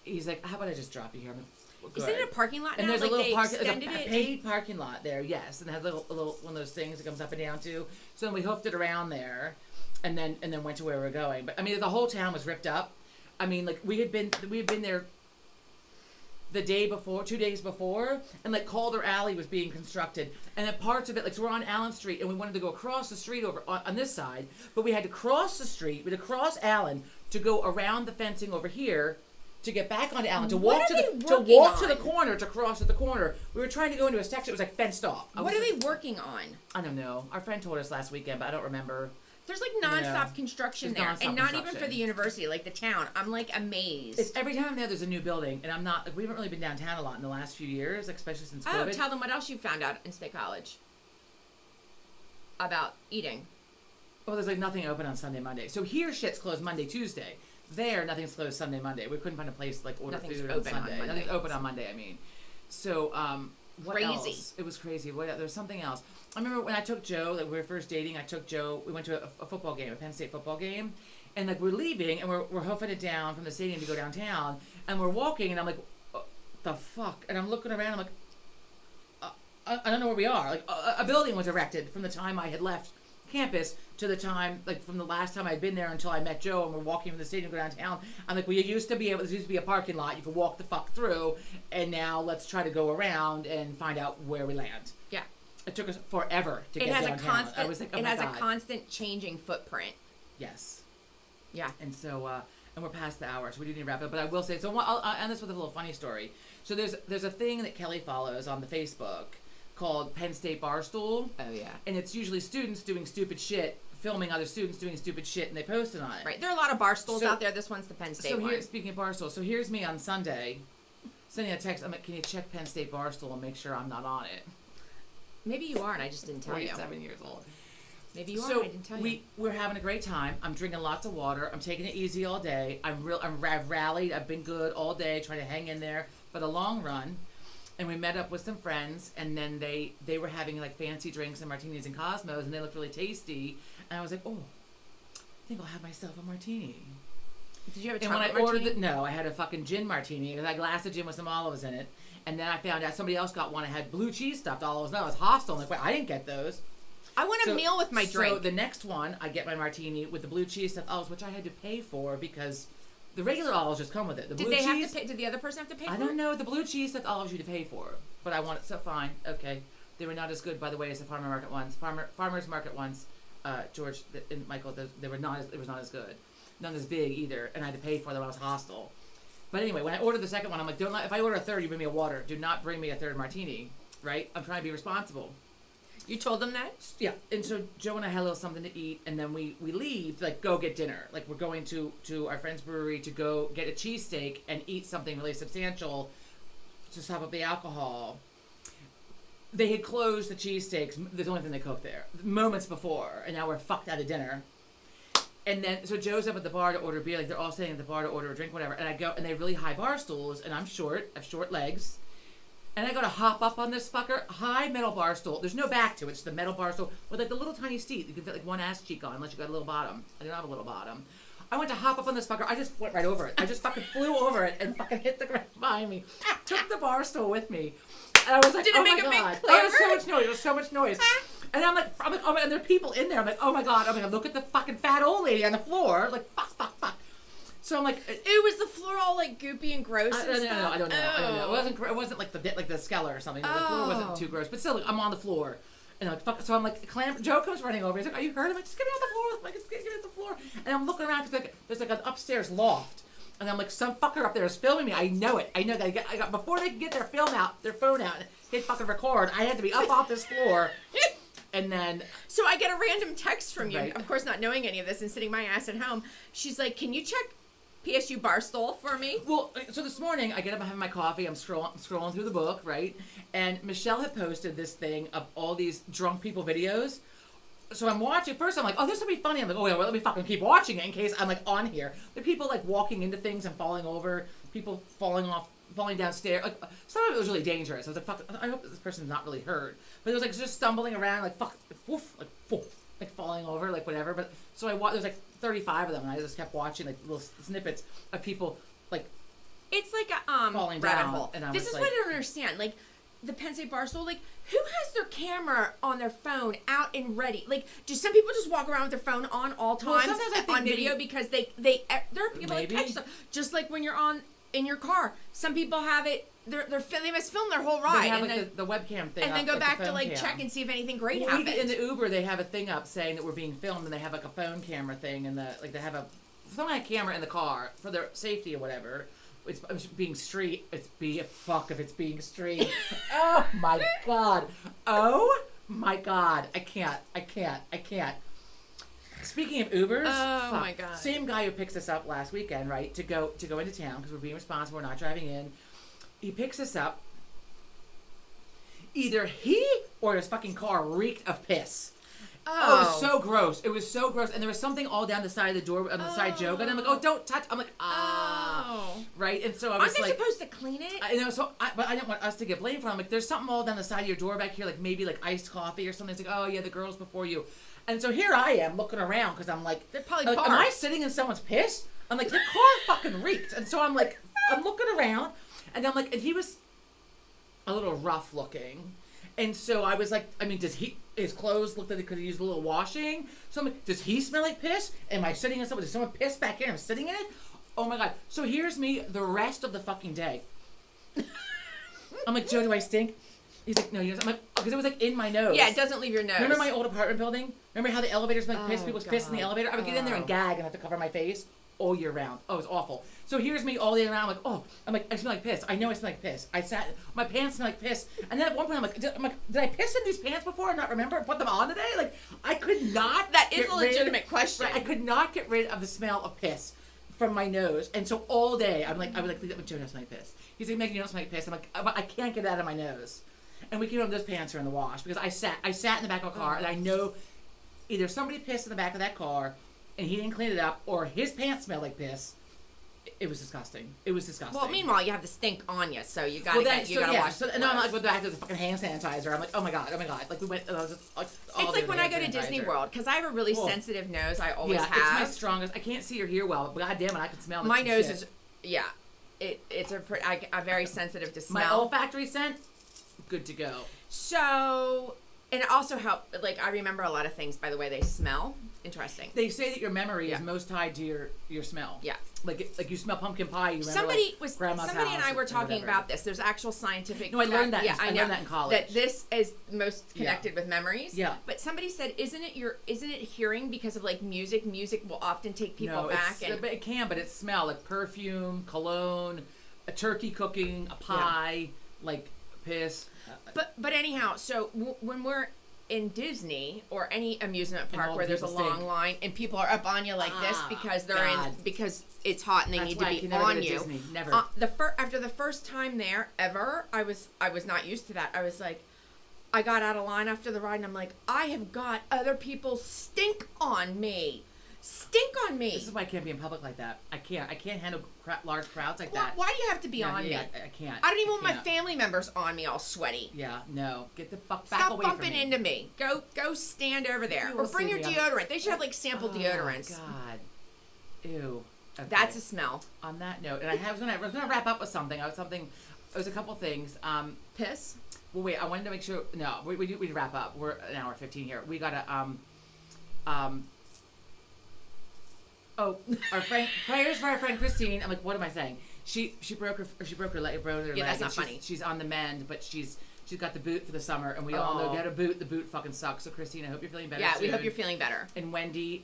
He's like, how about I just drop you here? I'm like, is it in a parking lot now? And there's a little paid parking lot there, yes, and it has a little one of those things that comes up and down too. So then we hoofed it around there, and then went to where we were going. But I mean, the whole town was ripped up. I mean, like we had been there the day before, 2 days before, and like Calder Alley was being constructed, and then parts of it, like so we're on Allen Street, and we wanted to go across the street over on this side, but we had to cross the street, we had to cross Allen to go around the fencing over here to get back onto Allen, to walk to the corner, to cross at the corner. We were trying to go into a section that was like fenced off. What are they working on? I don't know. Our friend told us last weekend, but I don't remember. There's like nonstop construction there, and not even for the university, like the town. I'm like amazed. It's every time there's a new building, and I'm not. Like, we haven't really been downtown a lot in the last few years, like, especially since COVID. Oh, tell them what else you found out in State College about eating. Well, there's like nothing open on Sunday, Monday. So here, shit's closed Monday, Tuesday. There, nothing's closed Sunday, Monday. We couldn't find a place like order food on Sunday. Nothing's open on Monday. I mean, so what else? It was crazy. There was something else. I remember when I took Joe, like we were first dating, I took Joe, we went to a football game, a Penn State football game, and like we're leaving, and we're hoofing it down from the stadium to go downtown, and we're walking, and I'm like, the fuck? And I'm looking around, I'm like, I don't know where we are. Like, a building was erected from the time I had left campus to the time, like from the last time I'd been there until I met Joe, and we're walking from the stadium to go downtown. I'm like, well, there used to be a parking lot, you could walk the fuck through, and now let's try to go around and find out where we land. Yeah. It took us forever to get downtown. I was like, oh my God. A constant changing footprint. Yes. Yeah. And so, and we're past the hour, so we do need to wrap it up. But I will say, so I'll end this with a little funny story. So there's a thing that Kelly follows on the Facebook called Penn State Barstool. Oh, yeah. And it's usually students doing stupid shit, filming other students doing stupid shit, and they post it on it. Right. There are a lot of Barstools out there. This one's the Penn State one. Speaking of Barstool, so here's me on Sunday sending a text. I'm like, can you check Penn State Barstool and make sure I'm not on it? Maybe you are, and I just didn't tell you. 47 years old. Maybe you are, and I didn't tell you. We're having a great time. I'm drinking lots of water. I'm taking it easy all day. I've rallied. I've been good all day, trying to hang in there for the long run. And we met up with some friends, and then they were having like fancy drinks and martinis and Cosmos, and they looked really tasty. And I was like, oh, I think I'll have myself a martini. Did you have a chocolate martini? And when I ordered no, I had a fucking gin martini. It was a glass of gin with some olives in it. And then I found out somebody else got one that had blue cheese stuffed olives. No, it was hostile. I'm like, wait, I didn't get those. I want a meal with my drink. So the next one, I get my martini with the blue cheese stuffed olives, which I had to pay for because the regular olives just come with it. The did blue they cheese, have to pay? Did the other person have to pay for it? I don't know. The blue cheese stuffed olives you had to pay for. But I want it, so fine. Okay. They were not as good, by the way, as the farmer's market ones. George and Michael, they were not. It was not as good. Not as big either, and I had to pay for them. I was hostile. But anyway, when I ordered the second one, I'm like, if I order a third, you bring me a water. Do not bring me a third martini, right? I'm trying to be responsible. You told them that? Yeah. And so Joe and I had a little something to eat, and then we leave, like, go get dinner. Like, we're going to our friend's brewery to go get a cheesesteak and eat something really substantial to top up the alcohol. They had closed the cheesesteaks. There's the only thing they cooked there moments before, and now we're fucked out of dinner. And then, so Joe's up at the bar to order beer. Like, they're all sitting at the bar to order a drink, whatever. And I go, and they have really high bar stools, and I'm short. I have short legs. And I go to hop up on this fucker. High metal bar stool. There's no back to it. It's the metal bar stool with, like, the little tiny seat. You can fit, like, one ass cheek on, unless you got a little bottom. I don't have a little bottom. I went to hop up on this fucker. I just went right over it. I just fucking flew over it and fucking hit the ground behind me. Took the bar stool with me. And I was like, Did it oh make my a God. big Oh, there was clamor? so much noise. There was so much noise. And I'm like, oh my, and there are people in there. I'm like, oh my God. I'm like, look at the fucking fat old lady on the floor. Like, fuck. So I'm like, Ew, was the floor all like goopy and gross? I don't know. It wasn't like the Skeller or something. The floor wasn't too gross. But still, like, I'm on the floor. And I'm like, fuck. So I'm like, Joe comes running over. He's like, are you hurt? I'm like, just get me on the floor. Like, just get me on the floor. And I'm looking around because there's like an upstairs loft. And I'm like, some fucker up there is filming me. I know it. I got before they can get their phone out, and hit fucking record. I had to be up off this floor. And then... So I get a random text from you, right. Of course not knowing any of this and sitting my ass at home. She's like, can you check PSU Barstool for me? Well, so this morning, I get up, I'm having my coffee, I'm scrolling through the book, right? And Michelle had posted this thing of all these drunk people videos. So I'm watching. First, I'm like, oh, this will be funny. I'm like, oh, yeah, well, let me fucking keep watching it in case I'm, like, on here. The people, like, walking into things and falling over. People falling downstairs. Like, some of it was really dangerous. I was like, fuck, I hope this person's not really hurt. But it was, like, just stumbling around, like, fuck, woof, like, falling over, like, whatever. But so there's, like, 35 of them, and I just kept watching, like, little snippets of people, like, it's like a falling rabbit down, hole. and I This was is like, what I don't understand. Like, the Penn State Barstool, like, who has their camera on their phone out and ready? Like, do some people just walk around with their phone on all times sometimes I think on video because there are people that catch them. Just like when you're in your car, some people have it. They must film their whole ride. They have, and like, the webcam thing, and then up, go like, back the to phone like cam. check and see if anything great Well, happened. in the Uber, they have a thing up saying that we're being filmed, and they have like a phone camera thing, and they have some kind of camera in the car for their safety or whatever. It's being streamed. Fuck if it's being streamed. Oh my God. Oh my God. I can't. Speaking of Ubers, my God. Same guy who picks us up last weekend, right? To go into town because we're being responsible. We're not driving in. He picks us up. Either he or his fucking car reeked of piss. Oh, it was so gross. It was so gross. And there was something all down the side of the door, on the side joke. And I'm like, oh, don't touch. I'm like, right? And so I was Aren't they like, supposed to clean it? I know, but I didn't want us to get blamed for it. I'm like, there's something all down the side of your door back here, like maybe like iced coffee or something. It's like, oh yeah, the girls before you. And so here I am looking around because I'm like, they're probably am I sitting in someone's piss? I'm like, the car fucking reeked. And so I'm like, I'm looking around, and I'm like, and he was a little rough looking. And so I was like, I mean, his clothes looked like they could have used a little washing. So I'm like, does he smell like piss? Am I sitting in someone? Does someone piss back here? I'm sitting in it? Oh my God. So here's me the rest of the fucking day. I'm like, Joe, do I stink? He's like, no, you don't. I'm like, because it was like in my nose. Yeah, it doesn't leave your nose. Remember my old apartment building? Remember how the elevators make piss? People piss in the elevator? I would get in there and gag and have to cover my face. all year round. Oh, it was awful. So here's me all day around, like, oh, I smell like piss. I know I smell like piss. My pants smell like piss. And then at one point, I'm like, did I piss in these pants before and not remember? Put them on today? Like, I could not. That is a legitimate question. I could not get rid of the smell of piss from my nose. And so all day, I would like, Joe doesn't smell like piss. He's like, Megan, you don't smell like piss. I'm like, I can't get it out of my nose. And we came home, those pants are in the wash because I sat in the back of a car and I know either somebody pissed in the back of that car and he didn't clean it up, or his pants smelled like piss. It was disgusting. Well, meanwhile, you have the stink on you, so you gotta wash. So, and then I'm like, with back to the fucking hand sanitizer. I'm like, oh my god. Like we went. It's like when I go to Disney World because I have a really sensitive nose. I always have. It's my strongest. I can't see or hear well, but god damn it, I can smell. My nose is It's I'm very sensitive to smell. My olfactory scent, good to go. So, and it also helped. Like I remember a lot of things by the way they smell. Interesting. They say that your memory is most tied to your smell. Yeah. Like you smell pumpkin pie. You remember somebody and I were talking about this. There's actual scientific. No, I learned that. Yeah, I learned that in college. That this is most connected with memories. Yeah. But somebody said, isn't it hearing because of like music? Music will often take people back. But it can. But it's smell like perfume, cologne, a turkey cooking, a pie, like piss. But anyhow, so when we're in Disney or any amusement park where there's a long line and people are up on you like this because because it's hot and they need to be on you. Disney. Never. After the first time there ever, I was not used to that. I was like, I got out of line after the ride and I'm like, I have got other people stink on me. This is why I can't be in public like that. I can't handle large crowds like that. Why do you have to be on me? I can't. I don't even want my family members on me all sweaty. Yeah, no. Get the fuck back away from me. Stop bumping into me. Go stand over there. Or bring your deodorant. They should have like sample deodorants. God. Ew. Okay. That's a smell. On that note, and I was gonna wrap up with something. It was a couple things. Piss? Well, wait. I wanted to make sure. No, we wrap up. We're an hour 15 here. We gotta Oh, prayers for our friend Christine. I'm like, what am I saying? She broke her leg. Yeah, that's not funny. She's on the mend, but she's got the boot for the summer, and we all know get a boot. The boot fucking sucks. So Christine, I hope you're feeling better. Yeah, soon. we hope you're feeling better. And Wendy,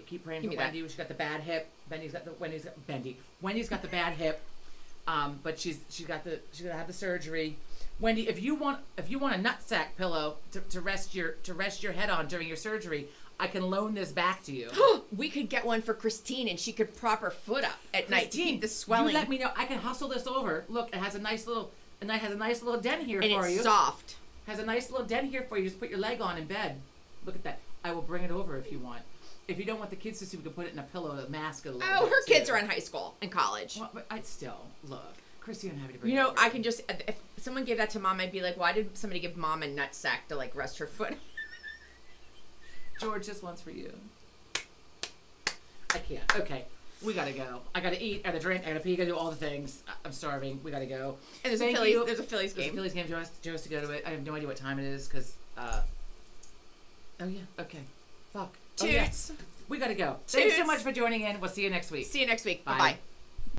keep praying for Wendy. She got the bad hip. Wendy's got the bad hip. But she's gonna have the surgery. Wendy, if you want a nutsack pillow to rest your head on during your surgery, I can loan this back to you. We could get one for Christine, and she could prop her foot up at night to keep the swelling. You let me know. I can hustle this over. Look, it has a nice little dent here for you. And it's soft. Has a nice little dent here for you. Just put your leg on in bed. Look at that. I will bring it over if you want. If you don't want the kids to see, we can put it in a pillow, a mask, a little. Oh, her kids are in high school and college. Well, but I'd still look. Christine, I'm happy to bring it over. I can just if someone gave that to Mom, I'd be like, why did somebody give Mom a nutsack to like rest her foot? George, this one's for you. I can't. Okay. We gotta go. I gotta eat, I gotta drink, I gotta pee, I gotta do all the things. I'm starving. We gotta go. And there's a Phillies game. There's a Phillies game. Joe has to go to it. I have no idea what time it is, because, oh yeah. Okay. Fuck. Toots. Oh, yeah. We gotta go. Thanks so much for joining in. We'll see you next week. Bye-bye.